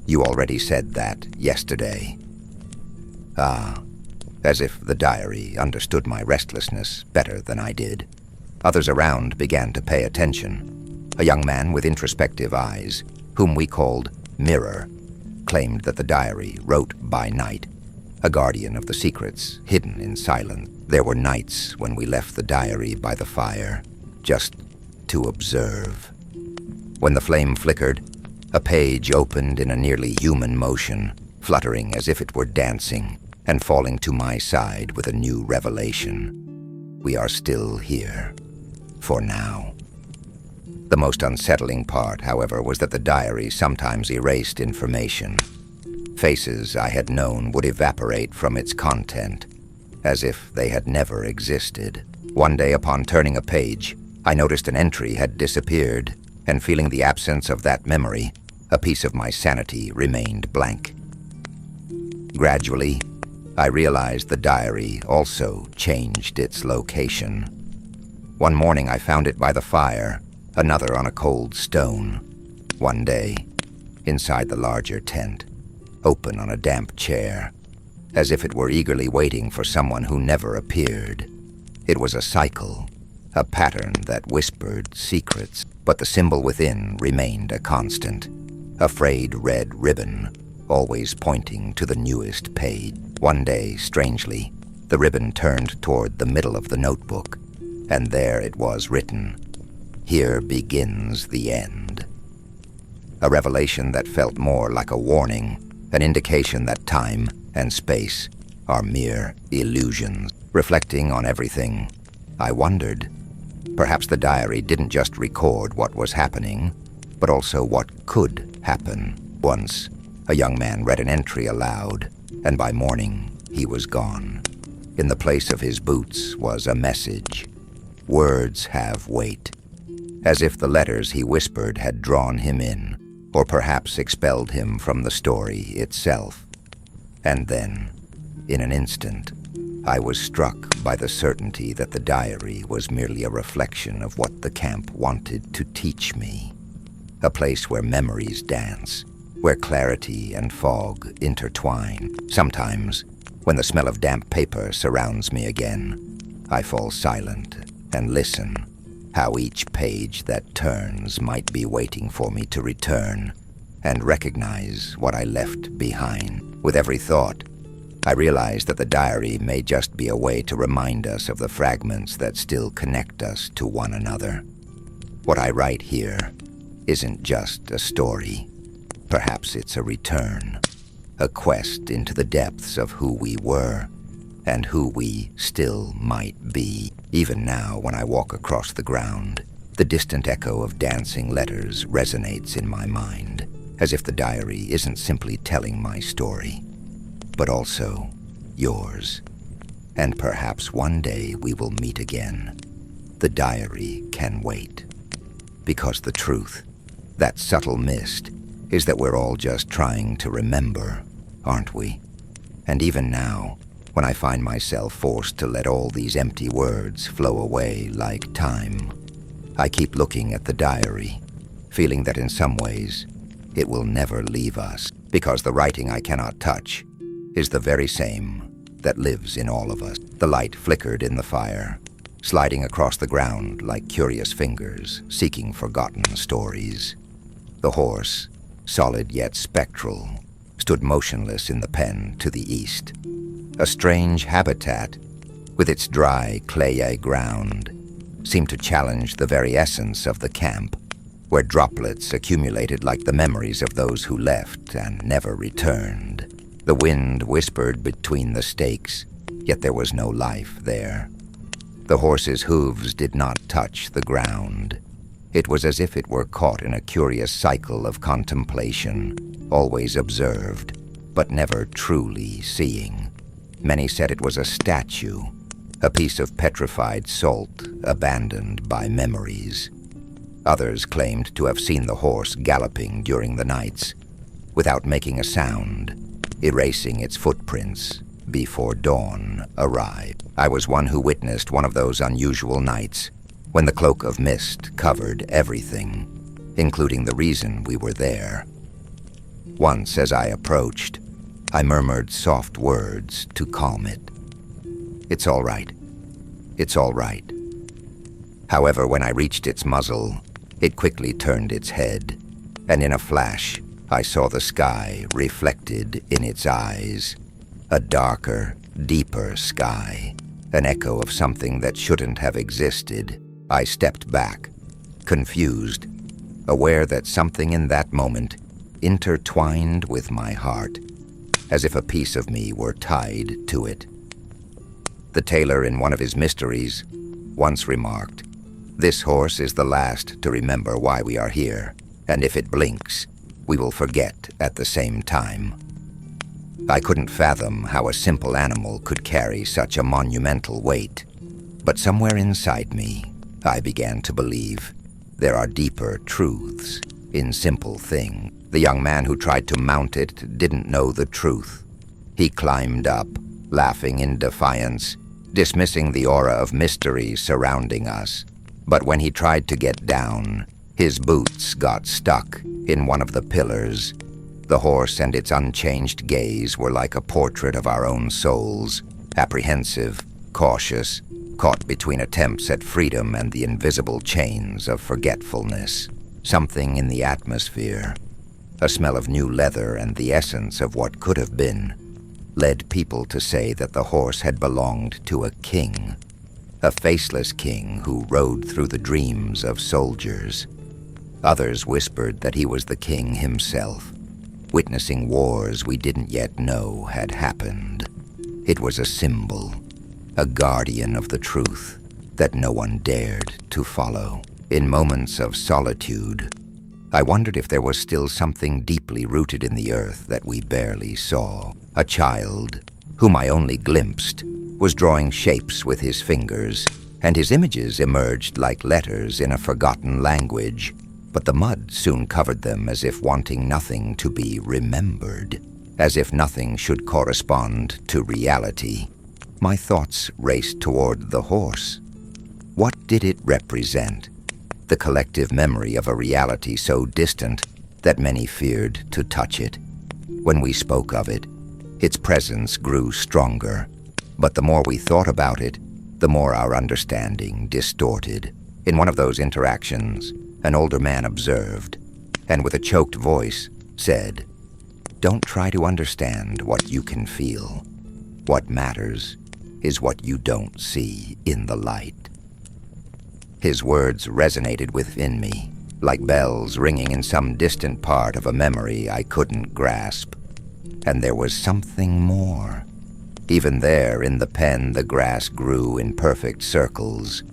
You already said that yesterday. Ah, as if the diary understood my restlessness better than I did. Others around began to pay attention. A young man with introspective eyes, whom we called Mirror, claimed that the diary wrote by night, a guardian of the secrets hidden in silence. There were nights when we left the diary by the fire, just to observe. When the flame flickered, a page opened in a nearly human motion, fluttering as if it were dancing, and falling to my side with a new revelation. We are still here, for now. The most unsettling part, however, was that the diary sometimes erased information. Faces I had known would evaporate from its content, as if they had never existed. One day, upon turning a page, I noticed an entry had disappeared, and feeling the absence of that memory, a piece of my sanity remained blank. Gradually, I realized the diary also changed its location. One morning I found it by the fire, another on a cold stone. One day, inside the larger tent, open on a damp chair. as if it were eagerly waiting for someone who never appeared. It was a cycle, a pattern that whispered secrets, but the symbol within remained a constant, a frayed red ribbon, always pointing to the newest page. One day, strangely, the ribbon turned toward the middle of the notebook, and there it was written, "Here begins the end." A revelation that felt more like a warning, an indication that time and space are mere illusions. Reflecting on everything, I wondered, perhaps the diary didn't just record what was happening, but also what could happen. Once, a young man read an entry aloud, and by morning, he was gone. In the place of his boots was a message. Words have weight. As if the letters he whispered had drawn him in, or perhaps expelled him from the story itself. And then, in an instant, I was struck by the certainty that the diary was merely a reflection of what the camp wanted to teach me. A place where memories dance, where clarity and fog intertwine. Sometimes, when the smell of damp paper surrounds me again, I fall silent and listen, how each page that turns might be waiting for me to return and recognize what I left behind. With every thought, I realize that the diary may just be a way to remind us of the fragments that still connect us to one another. What I write here isn't just a story. Perhaps it's a return, a quest into the depths of who we were and who we still might be. Even now, when I walk across the ground, the distant echo of dancing letters resonates in my mind, as if the diary isn't simply telling my story, but also yours. And perhaps one day we will meet again. The diary can wait. Because the truth, that subtle mist, is that we're all just trying to remember, aren't we? And even now, when I find myself forced to let all these empty words flow away like time, I keep looking at the diary, feeling that in some ways, it will never leave us, because the writing I cannot touch is the very same that lives in all of us. The light flickered in the fire, sliding across the ground like curious fingers seeking forgotten stories. The horse, solid yet spectral, stood motionless in the pen to the east. A strange habitat, with its dry, clayey ground, seemed to challenge the very essence of the camp, where droplets accumulated like the memories of those who left and never returned. The wind whispered between the stakes, yet there was no life there. The horse's hooves did not touch the ground. It was as if it were caught in a curious cycle of contemplation, always observed, but never truly seeing. Many said it was a statue, a piece of petrified salt abandoned by memories. Others claimed to have seen the horse galloping during the nights, without making a sound, erasing its footprints before dawn arrived. I was one who witnessed one of those unusual nights when the cloak of mist covered everything, including the reason we were there. Once, as I approached, I murmured soft words to calm it. "It's all right. It's all right." However, when I reached its muzzle, it quickly turned its head, and in a flash, I saw the sky reflected in its eyes. A darker, deeper sky, an echo of something that shouldn't have existed. I stepped back, confused, aware that something in that moment intertwined with my heart, as if a piece of me were tied to it. The tailor in one of his mysteries once remarked, "This horse is the last to remember why we are here, and if it blinks, we will forget at the same time." I couldn't fathom how a simple animal could carry such a monumental weight, but somewhere inside me, I began to believe there are deeper truths in simple things. The young man who tried to mount it didn't know the truth. He climbed up, laughing in defiance, dismissing the aura of mystery surrounding us. But when he tried to get down, his boots got stuck in one of the pillars, The horse and its unchanged gaze were like a portrait of our own souls, apprehensive, cautious, caught between attempts at freedom and the invisible chains of forgetfulness. Something in the atmosphere, a smell of new leather and the essence of what could have been, led people to say that the horse had belonged to a king, a faceless king who rode through the dreams of soldiers. Others whispered that he was the king himself, witnessing wars we didn't yet know had happened. It was a symbol, a guardian of the truth that no one dared to follow. In moments of solitude, I wondered if there was still something deeply rooted in the earth that we barely saw. A child, whom I only glimpsed, was drawing shapes with his fingers, and his images emerged like letters in a forgotten language, but the mud soon covered them as if wanting nothing to be remembered, as if nothing should correspond to reality. My thoughts raced toward the horse. What did it represent? The collective memory of a reality so distant that many feared to touch it. When we spoke of it, its presence grew stronger, but the more we thought about it, the more our understanding distorted. In one of those interactions, an older man observed, and with a choked voice said, "Don't try to understand what you can feel. What matters is what you don't see in the light." His words resonated within me, like bells ringing in some distant part of a memory I couldn't grasp. And there was something more. Even there, in the pen, the grass grew in perfect circles,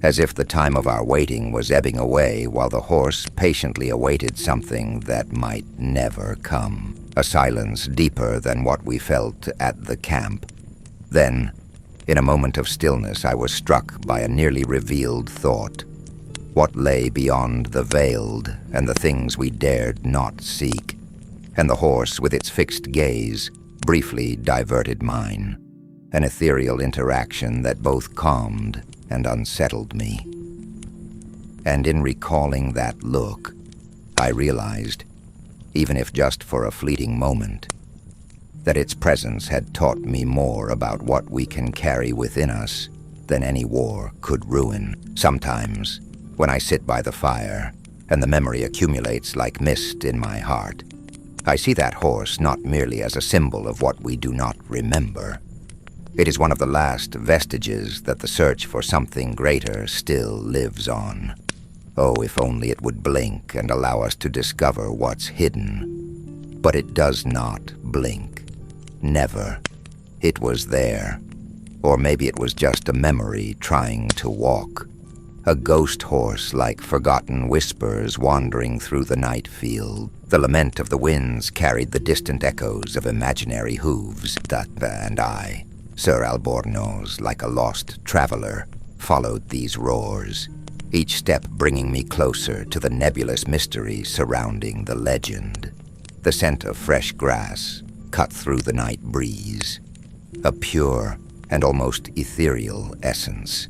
as if the time of our waiting was ebbing away while the horse patiently awaited something that might never come. A silence deeper than what we felt at the camp. Then, in a moment of stillness, I was struck by a nearly revealed thought. What lay beyond the veiled and the things we dared not seek? And the horse, with its fixed gaze, briefly diverted mine. An ethereal interaction that both calmed and unsettled me. And in recalling that look, I realized, even if just for a fleeting moment, that its presence had taught me more about what we can carry within us than any war could ruin. Sometimes, when I sit by the fire and the memory accumulates like mist in my heart, I see that horse not merely as a symbol of what we do not remember. It is one of the last vestiges that the search for something greater still lives on. Oh, if only it would blink and allow us to discover what's hidden. But it does not blink. Never. It was there. Or maybe it was just a memory trying to walk. A ghost horse like forgotten whispers wandering through the night field. The lament of the winds carried the distant echoes of imaginary hooves. Tatva and I, Sir Albornoz, like a lost traveler, followed these roars, each step bringing me closer to the nebulous mystery surrounding the legend. The scent of fresh grass cut through the night breeze, a pure and almost ethereal essence.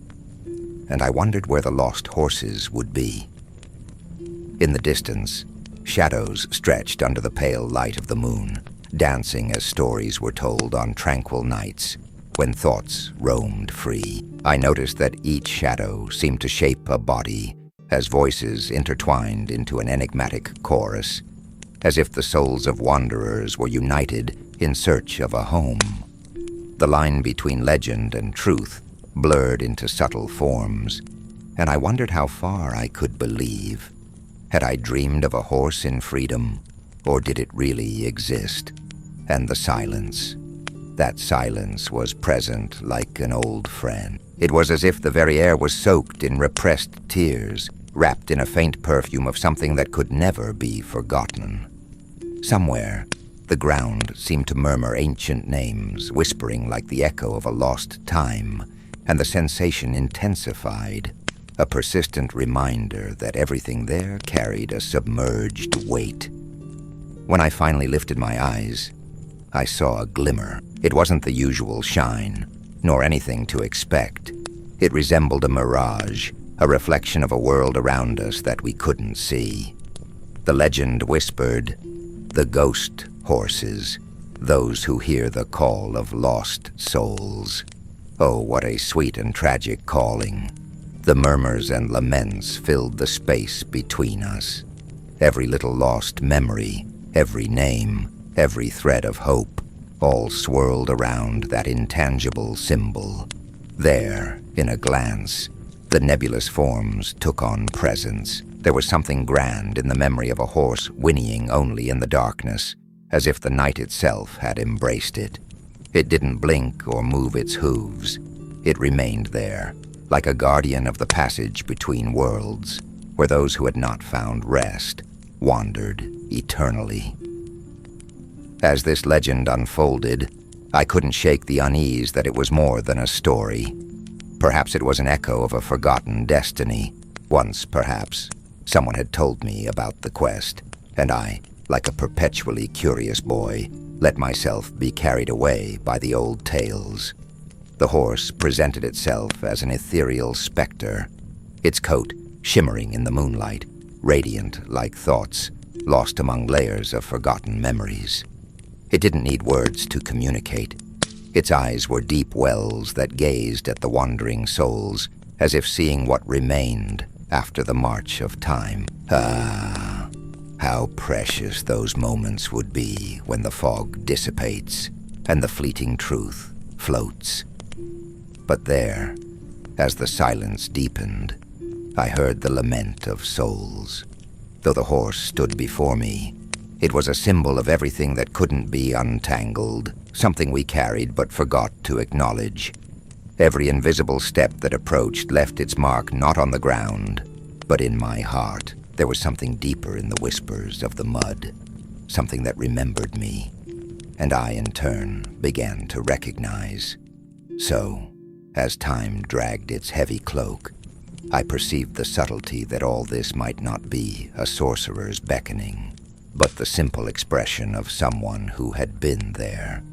And I wondered where the lost horses would be. In the distance, shadows stretched under the pale light of the moon, dancing as stories were told on tranquil nights when thoughts roamed free. I noticed that each shadow seemed to shape a body as voices intertwined into an enigmatic chorus, as if the souls of wanderers were united in search of a home. The line between legend and truth blurred into subtle forms, and I wondered how far I could believe. Had I dreamed of a horse in freedom, or did it really exist? And the silence. That silence was present like an old friend. It was as if the very air was soaked in repressed tears, wrapped in a faint perfume of something that could never be forgotten. Somewhere, the ground seemed to murmur ancient names, whispering like the echo of a lost time, and the sensation intensified, a persistent reminder that everything there carried a submerged weight. When I finally lifted my eyes, I saw a glimmer. It wasn't the usual shine, nor anything to expect. It resembled a mirage, a reflection of a world around us that we couldn't see. The legend whispered, The ghost horses, those who hear the call of lost souls. Oh, what a sweet and tragic calling. The murmurs and laments filled the space between us. Every little lost memory, every name, every thread of hope, all swirled around that intangible symbol. There, in a glance, the nebulous forms took on presence. There was something grand in the memory of a horse whinnying only in the darkness, as if the night itself had embraced it. It didn't blink or move its hooves. It remained there, like a guardian of the passage between worlds, where those who had not found rest wandered eternally. As this legend unfolded, I couldn't shake the unease that it was more than a story. Perhaps it was an echo of a forgotten destiny. Once, perhaps, someone had told me about the quest, and I, like a perpetually curious boy, let myself be carried away by the old tales. The horse presented itself as an ethereal specter, its coat shimmering in the moonlight, radiant like thoughts, lost among layers of forgotten memories. It didn't need words to communicate. Its eyes were deep wells that gazed at the wandering souls, as if seeing what remained after the march of time. Ah, how precious those moments would be when the fog dissipates and the fleeting truth floats. But there, as the silence deepened, I heard the lament of souls. Though the horse stood before me, it was a symbol of everything that couldn't be untangled, something we carried but forgot to acknowledge. Every invisible step that approached left its mark not on the ground, but in my heart. There was something deeper in the whispers of the mud, something that remembered me, and I, in turn, began to recognize. So, as time dragged its heavy cloak, I perceived the subtlety that all this might not be a sorcerer's beckoning, but the simple expression of someone who had been there.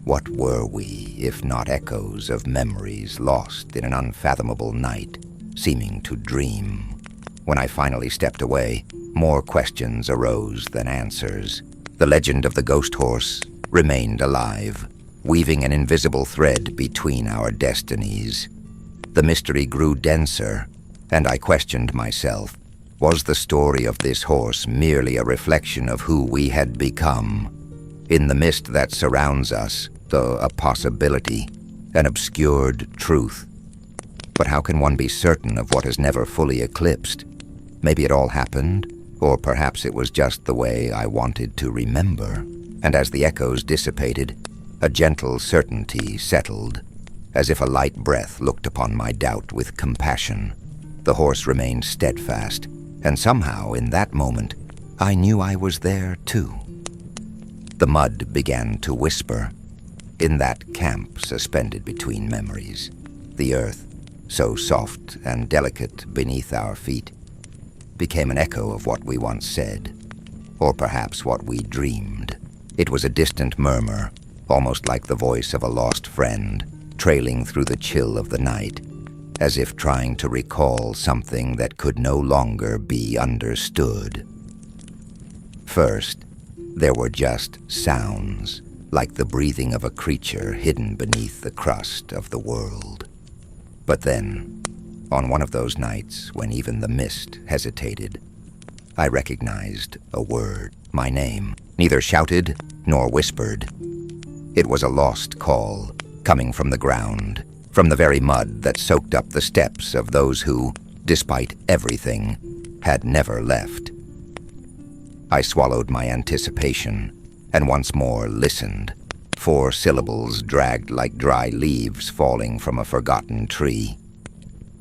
What were we, if not echoes of memories lost in an unfathomable night, seeming to dream? When I finally stepped away, more questions arose than answers. The legend of the ghost horse remained alive, weaving an invisible thread between our destinies. The mystery grew denser, and I questioned myself. Was the story of this horse merely a reflection of who we had become? In the mist that surrounds us, though a possibility, an obscured truth. But how can one be certain of what is never fully eclipsed? Maybe it all happened, or perhaps it was just the way I wanted to remember. And as the echoes dissipated, a gentle certainty settled, as if a light breath looked upon my doubt with compassion. The horse remained steadfast, and somehow, in that moment, I knew I was there too. The mud began to whisper. In that camp suspended between memories, the earth, so soft and delicate beneath our feet, became an echo of what we once said, or perhaps what we dreamed. It was a distant murmur, almost like the voice of a lost friend, trailing through the chill of the night, as if trying to recall something that could no longer be understood. First, there were just sounds, like the breathing of a creature hidden beneath the crust of the world. But then, on one of those nights when even the mist hesitated, I recognized a word, my name, neither shouted nor whispered. It was a lost call, coming from the ground, from the very mud that soaked up the steps of those who, despite everything, had never left. I swallowed my anticipation and once more listened. 4 syllables dragged like dry leaves falling from a forgotten tree.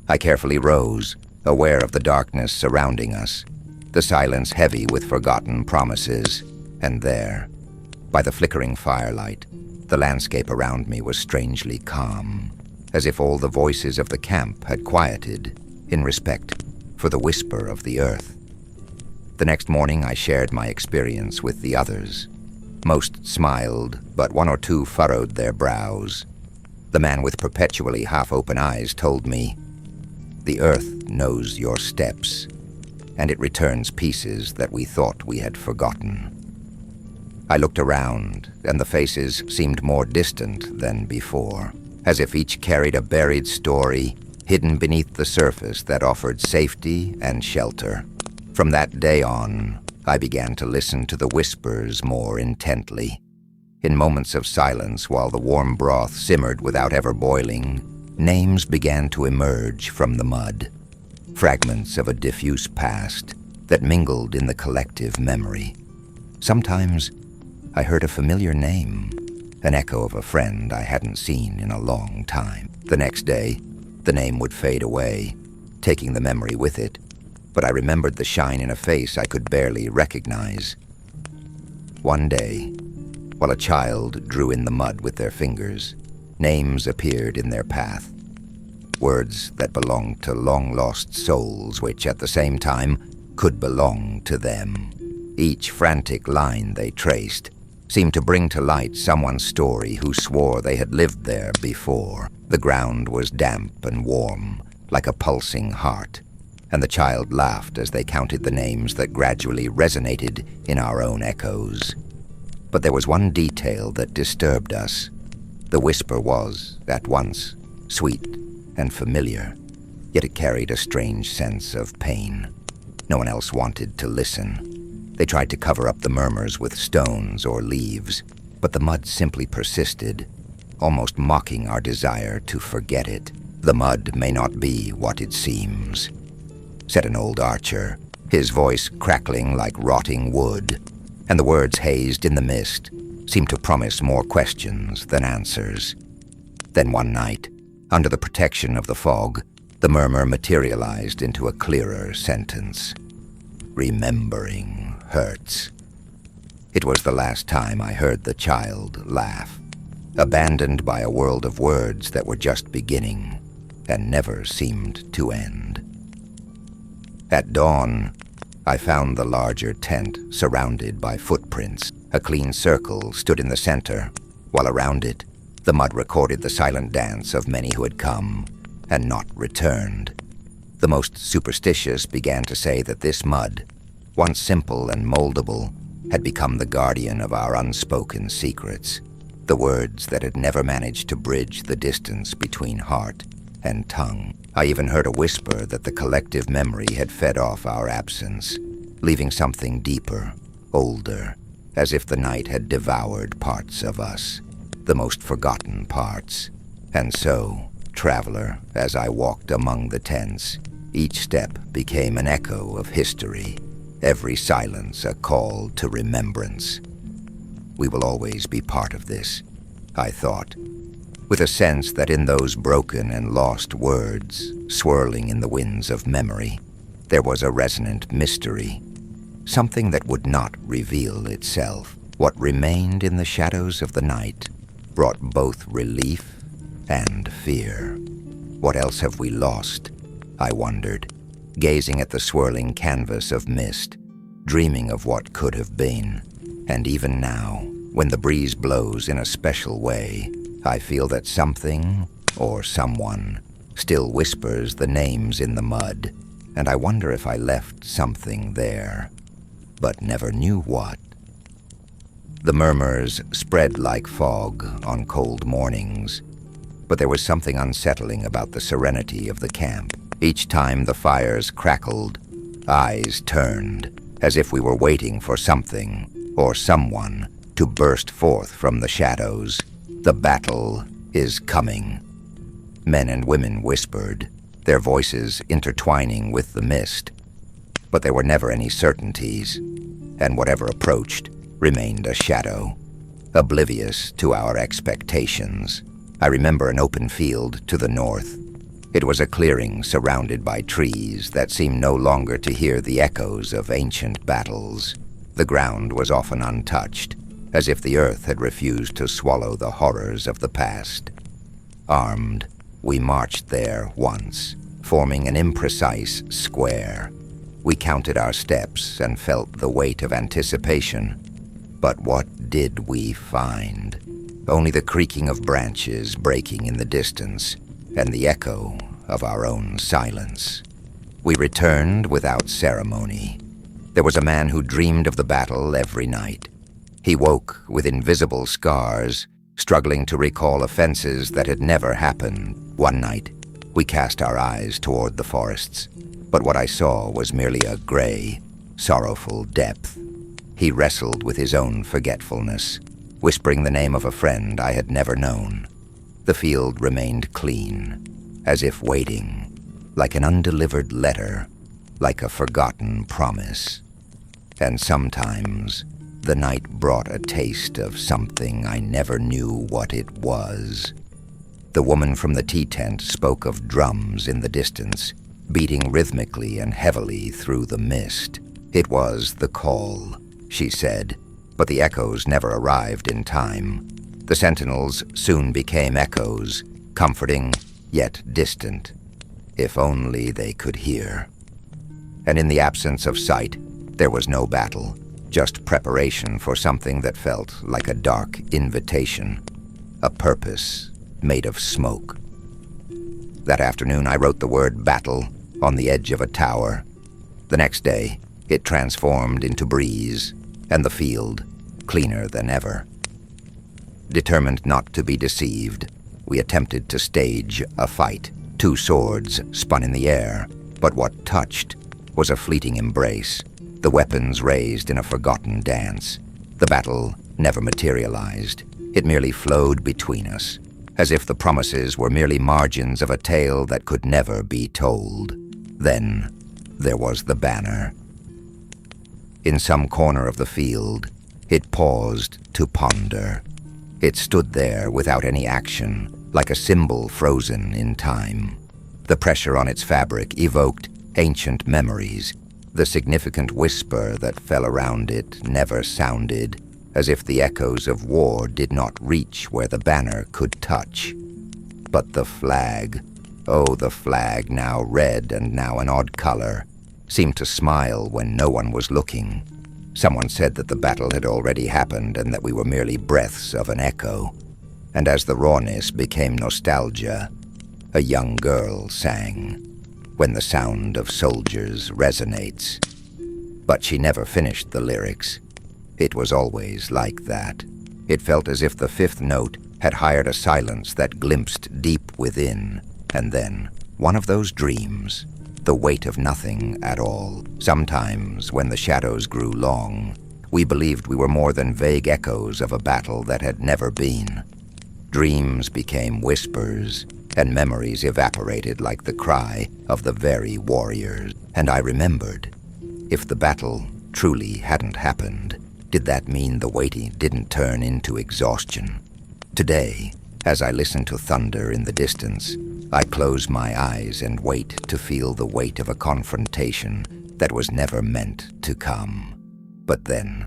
I carefully rose, aware of the darkness surrounding us, the silence heavy with forgotten promises, and there, by the flickering firelight, the landscape around me was strangely calm, as if all the voices of the camp had quieted in respect for the whisper of the earth. The next morning I shared my experience with the others. Most smiled, but 1 or 2 furrowed their brows. The man with perpetually half-open eyes told me, "The earth knows your steps, and it returns pieces that we thought we had forgotten." I looked around, and the faces seemed more distant than before, as if each carried a buried story hidden beneath the surface that offered safety and shelter. From that day on, I began to listen to the whispers more intently. In moments of silence, while the warm broth simmered without ever boiling, names began to emerge from the mud, fragments of a diffuse past that mingled in the collective memory. Sometimes I heard a familiar name, an echo of a friend I hadn't seen in a long time. The next day, the name would fade away, taking the memory with it, but I remembered the shine in a face I could barely recognize. One day, while a child drew in the mud with their fingers, names appeared in their path. Words that belonged to long-lost souls, which at the same time could belong to them. Each frantic line they traced seemed to bring to light someone's story who swore they had lived there before. The ground was damp and warm, like a pulsing heart, and the child laughed as they counted the names that gradually resonated in our own echoes. But there was one detail that disturbed us. The whisper was, at once, sweet and familiar, yet it carried a strange sense of pain. No one else wanted to listen. They tried to cover up the murmurs with stones or leaves, but the mud simply persisted, almost mocking our desire to forget it. "The mud may not be what it seems," said an old archer, his voice crackling like rotting wood, and the words hazed in the mist seemed to promise more questions than answers. Then one night, under the protection of the fog, the murmur materialized into a clearer sentence. "Remembering hurts." It was the last time I heard the child laugh, abandoned by a world of words that were just beginning and never seemed to end. At dawn, I found the larger tent surrounded by footprints. A clean circle stood in the center, while around it, the mud recorded the silent dance of many who had come and not returned. The most superstitious began to say that this mud, once simple and moldable, had become the guardian of our unspoken secrets, the words that had never managed to bridge the distance between heart and tongue. I even heard a whisper that the collective memory had fed off our absence, leaving something deeper, older, as if the night had devoured parts of us, the most forgotten parts. And so, traveler, as I walked among the tents, each step became an echo of history, every silence a call to remembrance. We will always be part of this, I thought, with a sense that in those broken and lost words, swirling in the winds of memory, there was a resonant mystery, something that would not reveal itself. What remained in the shadows of the night brought both relief and fear. What else have we lost? I wondered, gazing at the swirling canvas of mist, dreaming of what could have been. And even now, when the breeze blows in a special way, I feel that something, or someone, still whispers the names in the mud, and I wonder if I left something there, but never knew what. The murmurs spread like fog on cold mornings, but there was something unsettling about the serenity of the camp. Each time the fires crackled, eyes turned, as if we were waiting for something, or someone, to burst forth from the shadows. "The battle is coming," men and women whispered, their voices intertwining with the mist. But there were never any certainties, and whatever approached remained a shadow, oblivious to our expectations. I remember an open field to the north. It was a clearing surrounded by trees that seemed no longer to hear the echoes of ancient battles. The ground was often untouched, as if the earth had refused to swallow the horrors of the past. Armed, we marched there once, forming an imprecise square. We counted our steps and felt the weight of anticipation. But what did we find? Only the creaking of branches breaking in the distance, and the echo of our own silence. We returned without ceremony. There was a man who dreamed of the battle every night. He woke with invisible scars, struggling to recall offenses that had never happened. One night, we cast our eyes toward the forests, but what I saw was merely a gray, sorrowful depth. He wrestled with his own forgetfulness, whispering the name of a friend I had never known. The field remained clean, as if waiting, like an undelivered letter, like a forgotten promise. And sometimes, the night brought a taste of something I never knew what it was. The woman from the tea tent spoke of drums in the distance, beating rhythmically and heavily through the mist. It was the call, she said, but the echoes never arrived in time. The sentinels soon became echoes, comforting yet distant. If only they could hear. And in the absence of sight, there was no battle, just preparation for something that felt like a dark invitation, a purpose made of smoke. That afternoon, I wrote the word battle on the edge of a tower. The next day, it transformed into breeze, and the field cleaner than ever. Determined not to be deceived, we attempted to stage a fight. 2 swords spun in the air, but what touched was a fleeting embrace, the weapons raised in a forgotten dance. The battle never materialized. It merely flowed between us, as if the promises were merely margins of a tale that could never be told. Then there was the banner. In some corner of the field, it paused to ponder. It stood there without any action, like a symbol frozen in time. The pressure on its fabric evoked ancient memories. The significant whisper that fell around it never sounded, as if the echoes of war did not reach where the banner could touch. But the flag, oh, the flag, now red and now an odd color, seemed to smile when no one was looking. Someone said that the battle had already happened and that we were merely breaths of an echo. And as the rawness became nostalgia, a young girl sang, "When the sound of soldiers resonates." But she never finished the lyrics. It was always like that. It felt as if the 5th note had hired a silence that glimpsed deep within, and then one of those dreams, the weight of nothing at all. Sometimes, when the shadows grew long, we believed we were more than vague echoes of a battle that had never been. Dreams became whispers, and memories evaporated like the cry of the very warriors. And I remembered, if the battle truly hadn't happened, did that mean the waiting didn't turn into exhaustion? Today, as I listen to thunder in the distance, I close my eyes and wait to feel the weight of a confrontation that was never meant to come. But then,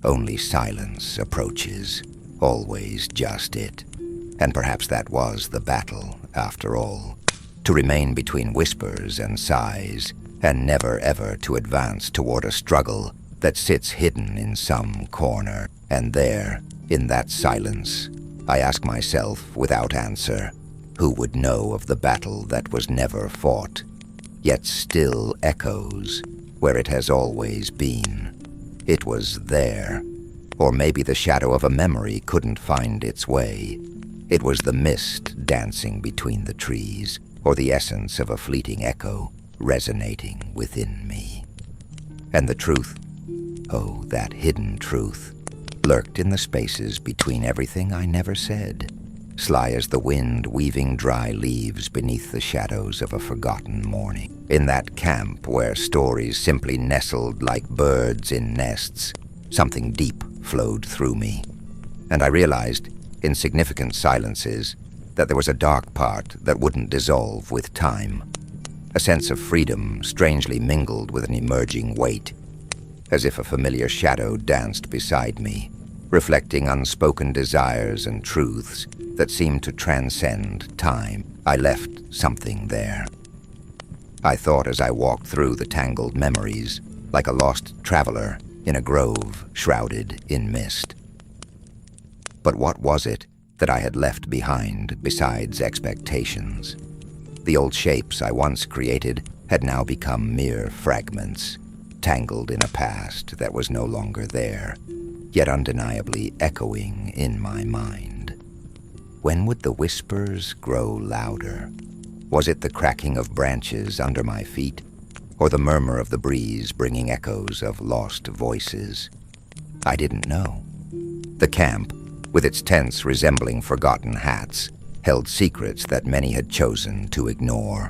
only silence approaches, always just it. And perhaps that was the battle, after all. To remain between whispers and sighs, and never ever to advance toward a struggle that sits hidden in some corner. And there, in that silence, I ask myself without answer, who would know of the battle that was never fought, yet still echoes where it has always been? It was there, or maybe the shadow of a memory couldn't find its way. It was the mist dancing between the trees, or the essence of a fleeting echo resonating within me. And the truth, oh, that hidden truth, lurked in the spaces between everything I never said, sly as the wind weaving dry leaves beneath the shadows of a forgotten morning. In that camp where stories simply nestled like birds in nests, something deep flowed through me, and I realized, in significant silences, that there was a dark part that wouldn't dissolve with time. A sense of freedom strangely mingled with an emerging weight, as if a familiar shadow danced beside me, reflecting unspoken desires and truths that seemed to transcend time. I left something there. I thought as I walked through the tangled memories, like a lost traveler in a grove shrouded in mist. But what was it that I had left behind besides expectations? The old shapes I once created had now become mere fragments, tangled in a past that was no longer there. yet undeniably echoing in my mind. When would the whispers grow louder? Was it the cracking of branches under my feet, or the murmur of the breeze bringing echoes of lost voices? I didn't know. The camp, with its tents resembling forgotten hats, held secrets that many had chosen to ignore.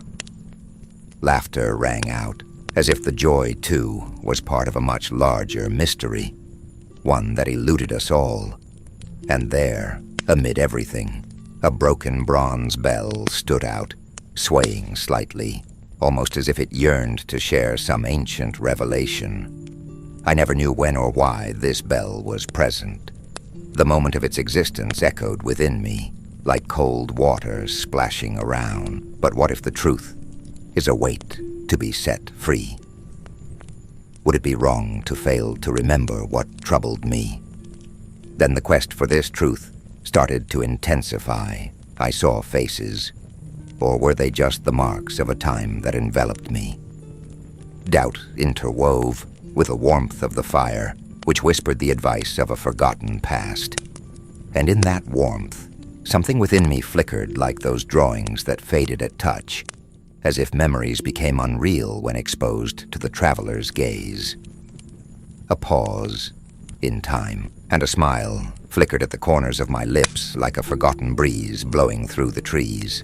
Laughter rang out, as if the joy, too, was part of a much larger mystery, one that eluded us all. And there, amid everything, a broken bronze bell stood out, swaying slightly, almost as if it yearned to share some ancient revelation. I never knew when or why this bell was present. The moment of its existence echoed within me, like cold water splashing around. But what if the truth is a weight to be set free? Would it be wrong to fail to remember what troubled me? Then the quest for this truth started to intensify. I saw faces, or were they just the marks of a time that enveloped me? Doubt interwove with the warmth of the fire, which whispered the advice of a forgotten past. And in that warmth, something within me flickered like those drawings that faded at touch, as if memories became unreal when exposed to the traveler's gaze. A pause in time, and a smile flickered at the corners of my lips like a forgotten breeze blowing through the trees.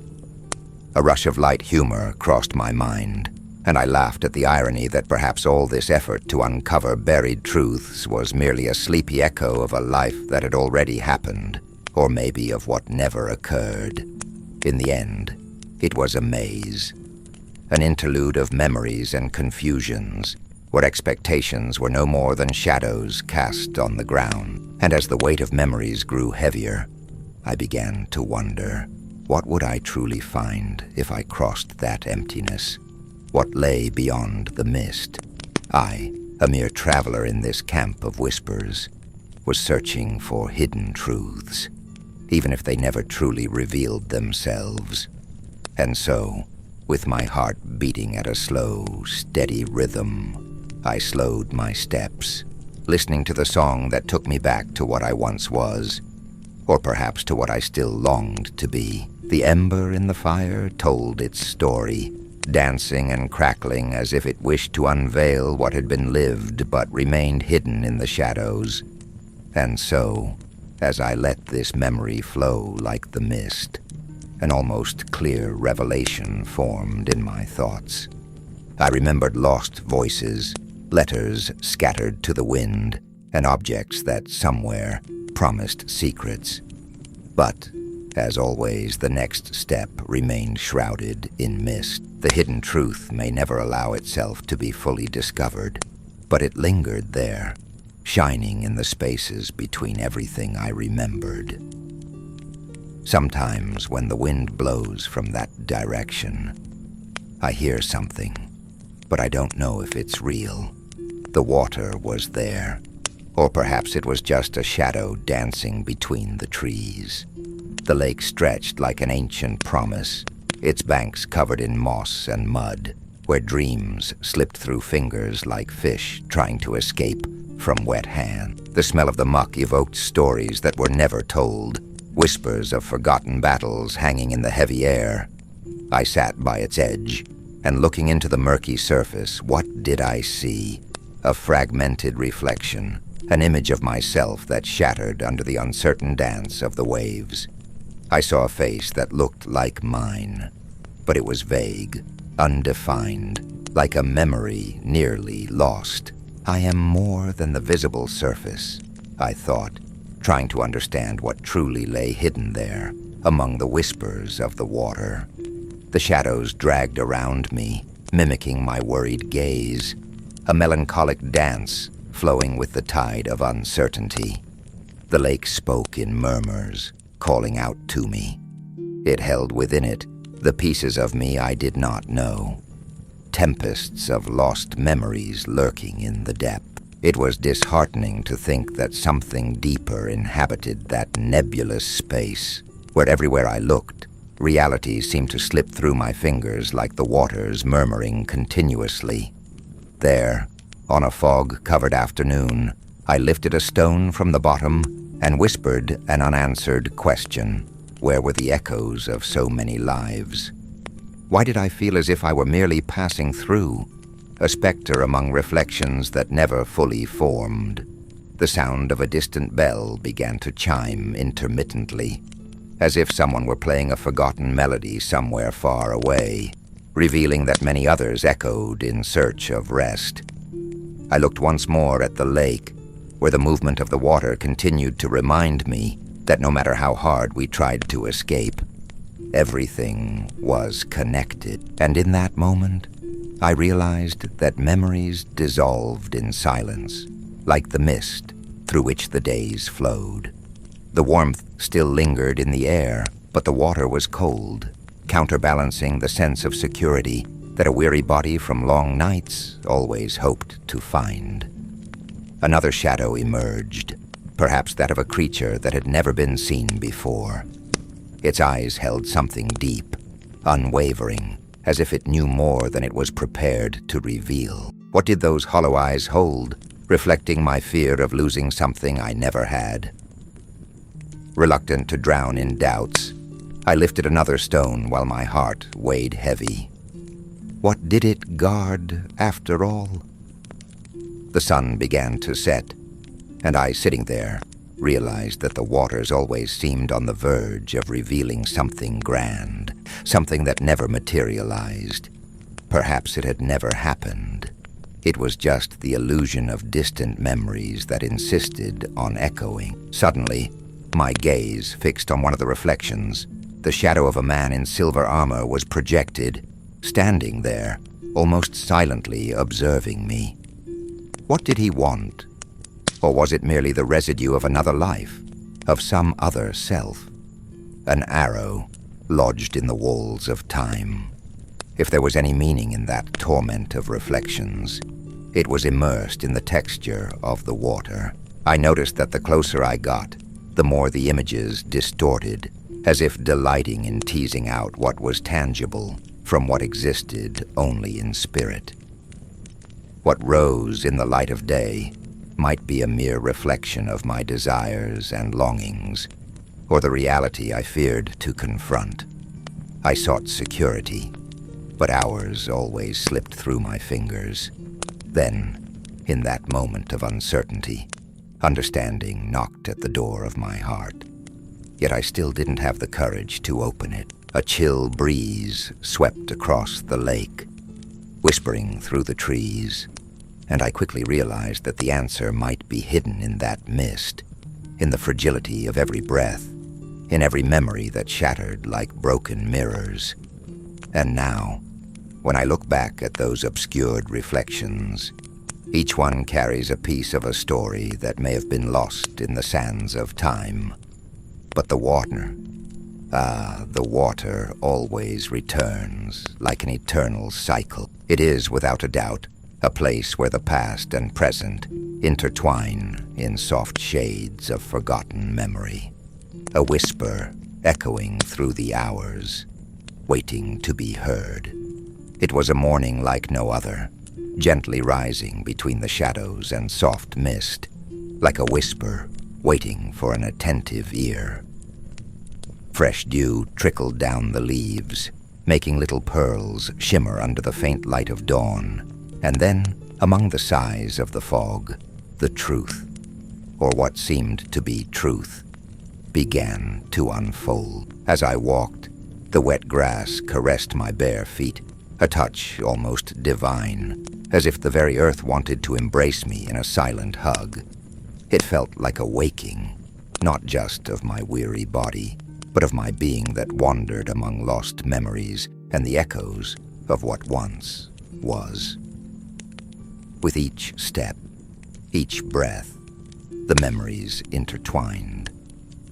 A rush of light humor crossed my mind, and I laughed at the irony that perhaps all this effort to uncover buried truths was merely a sleepy echo of a life that had already happened, or maybe of what never occurred. In the end, it was a maze, an interlude of memories and confusions, where expectations were no more than shadows cast on the ground. And as the weight of memories grew heavier, I began to wonder, what would I truly find if I crossed that emptiness? What lay beyond the mist? I, a mere traveler in this camp of whispers, was searching for hidden truths, even if they never truly revealed themselves. And so, with my heart beating at a slow, steady rhythm, I slowed my steps, listening to the song that took me back to what I once was, or perhaps to what I still longed to be. The ember in the fire told its story, dancing and crackling as if it wished to unveil what had been lived but remained hidden in the shadows. And so, as I let this memory flow like the mist, an almost clear revelation formed in my thoughts. I remembered lost voices, letters scattered to the wind, and objects that somewhere promised secrets. But, as always, the next step remained shrouded in mist. The hidden truth may never allow itself to be fully discovered, but it lingered there, shining in the spaces between everything I remembered. Sometimes when the wind blows from that direction, I hear something, but I don't know if it's real. The water was there, or perhaps it was just a shadow dancing between the trees. The lake stretched like an ancient promise, its banks covered in moss and mud, where dreams slipped through fingers like fish trying to escape from wet hands. The smell of the muck evoked stories that were never told, whispers of forgotten battles hanging in the heavy air. I sat by its edge, and looking into the murky surface, what did I see? A fragmented reflection, an image of myself that shattered under the uncertain dance of the waves. I saw a face that looked like mine, but it was vague, undefined, like a memory nearly lost. I am more than the visible surface, I thought, trying to understand what truly lay hidden there, among the whispers of the water. The shadows dragged around me, mimicking my worried gaze, a melancholic dance flowing with the tide of uncertainty. The lake spoke in murmurs, calling out to me. It held within it the pieces of me I did not know, tempests of lost memories lurking in the depth. It was disheartening to think that something deeper inhabited that nebulous space, where everywhere I looked, reality seemed to slip through my fingers like the waters murmuring continuously. There, on a fog-covered afternoon, I lifted a stone from the bottom and whispered an unanswered question. Where were the echoes of so many lives? Why did I feel as if I were merely passing through, a specter among reflections that never fully formed? The sound of a distant bell began to chime intermittently, as if someone were playing a forgotten melody somewhere far away, revealing that many others echoed in search of rest. I looked once more at the lake, where the movement of the water continued to remind me that no matter how hard we tried to escape, everything was connected. And in that moment, I realized that memories dissolved in silence, like the mist through which the days flowed. The warmth still lingered in the air, but the water was cold, counterbalancing the sense of security that a weary body from long nights always hoped to find. Another shadow emerged, perhaps that of a creature that had never been seen before. Its eyes held something deep, unwavering, as if it knew more than it was prepared to reveal. What did those hollow eyes hold, reflecting my fear of losing something I never had? Reluctant to drown in doubts, I lifted another stone while my heart weighed heavy. What did it guard, after all? The sun began to set, and I, sitting there, realized that the waters always seemed on the verge of revealing something grand, something that never materialized. Perhaps it had never happened. It was just the illusion of distant memories that insisted on echoing. Suddenly, my gaze fixed on one of the reflections. The shadow of a man in silver armor was projected, standing there, almost silently observing me. What did he want? Or was it merely the residue of another life, of some other self? An arrow lodged in the walls of time. If there was any meaning in that torment of reflections, it was immersed in the texture of the water. I noticed that the closer I got, the more the images distorted, as if delighting in teasing out what was tangible from what existed only in spirit. What rose in the light of day might be a mere reflection of my desires and longings, or the reality I feared to confront. I sought security, but hours always slipped through my fingers. Then, in that moment of uncertainty, understanding knocked at the door of my heart. Yet I still didn't have the courage to open it. A chill breeze swept across the lake, whispering through the trees, and I quickly realized that the answer might be hidden in that mist, in the fragility of every breath, in every memory that shattered like broken mirrors. And now, when I look back at those obscured reflections, each one carries a piece of a story that may have been lost in the sands of time. But the water always returns, like an eternal cycle. It is, without a doubt, a place where the past and present intertwine in soft shades of forgotten memory. A whisper echoing through the hours, waiting to be heard. It was a morning like no other, gently rising between the shadows and soft mist, like a whisper waiting for an attentive ear. Fresh dew trickled down the leaves, making little pearls shimmer under the faint light of dawn. And then, among the sighs of the fog, the truth, or what seemed to be truth, began to unfold. As I walked, the wet grass caressed my bare feet, a touch almost divine, as if the very earth wanted to embrace me in a silent hug. It felt like a waking, not just of my weary body, but of my being that wandered among lost memories and the echoes of what once was. With each step, each breath, the memories intertwined,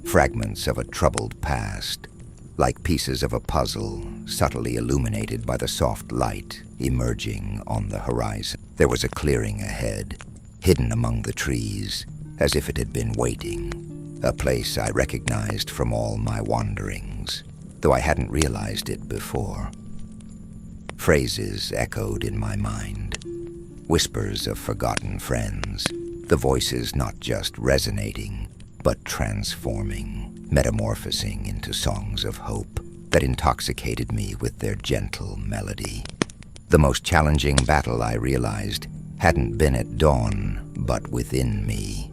fragments of a troubled past, like pieces of a puzzle subtly illuminated by the soft light emerging on the horizon. There was a clearing ahead, hidden among the trees, as if it had been waiting, a place I recognized from all my wanderings, though I hadn't realized it before. Phrases echoed in my mind, whispers of forgotten friends, the voices not just resonating, but transforming, metamorphosing into songs of hope that intoxicated me with their gentle melody. The most challenging battle, I realized, hadn't been at dawn, but within me.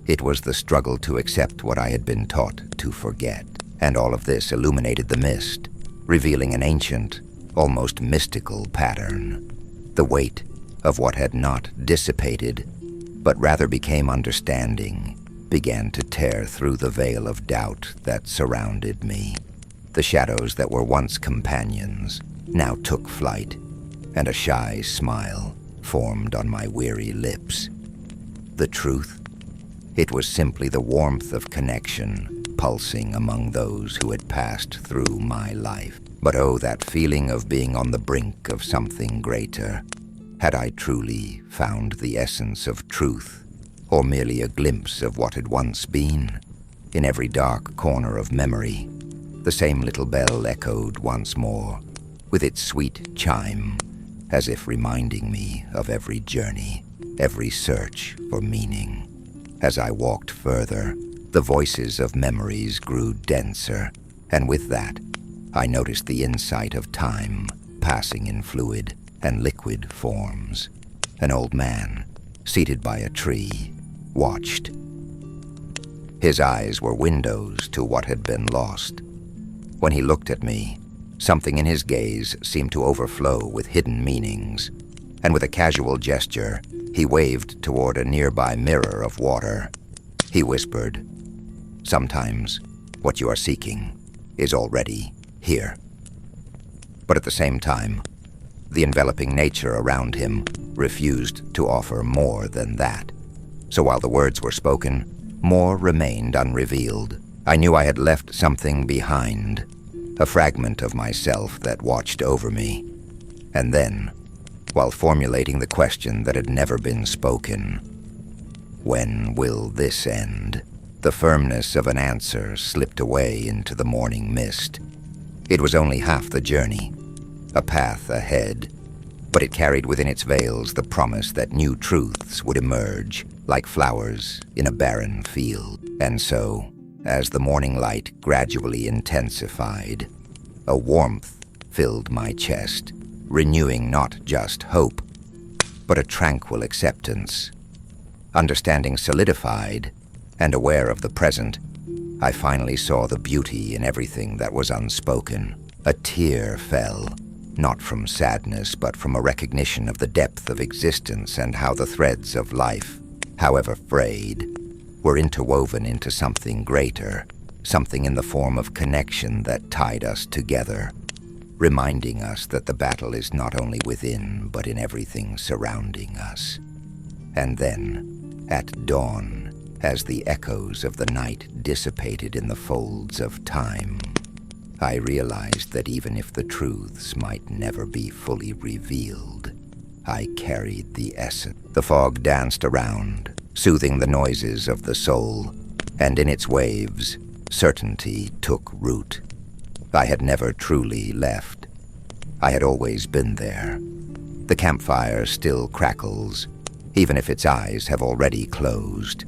It was the struggle to accept what I had been taught to forget, and all of this illuminated the mist, revealing an ancient, almost mystical pattern. The weight of what had not dissipated, but rather became understanding, began to tear through the veil of doubt that surrounded me. The shadows that were once companions now took flight, and a shy smile formed on my weary lips. The truth? It was simply the warmth of connection pulsing among those who had passed through my life. But oh, that feeling of being on the brink of something greater. Had I truly found the essence of truth, or merely a glimpse of what had once been? In every dark corner of memory, the same little bell echoed once more, with its sweet chime, as if reminding me of every journey, every search for meaning. As I walked further, the voices of memories grew denser, and with that, I noticed the insight of time passing in fluid and liquid forms. An old man, seated by a tree, watched. His eyes were windows to what had been lost. When he looked at me, something in his gaze seemed to overflow with hidden meanings, and with a casual gesture, he waved toward a nearby mirror of water. He whispered, "Sometimes what you are seeking is already here." But at the same time, the enveloping nature around him refused to offer more than that. So while the words were spoken, more remained unrevealed. I knew I had left something behind, a fragment of myself that watched over me. And then, while formulating the question that had never been spoken, when will this end? The firmness of an answer slipped away into the morning mist. It was only half the journey, a path ahead, but it carried within its veils the promise that new truths would emerge, like flowers in a barren field. And so, as the morning light gradually intensified, a warmth filled my chest, renewing not just hope, but a tranquil acceptance. Understanding solidified, and aware of the present, I finally saw the beauty in everything that was unspoken. A tear fell, not from sadness, but from a recognition of the depth of existence and how the threads of life, however frayed, were interwoven into something greater, something in the form of connection that tied us together, reminding us that the battle is not only within, but in everything surrounding us. And then, at dawn, as the echoes of the night dissipated in the folds of time, I realized that even if the truths might never be fully revealed, I carried the essence. The fog danced around, soothing the noises of the soul, and in its waves, certainty took root. I had never truly left. I had always been there. The campfire still crackles, even if its eyes have already closed.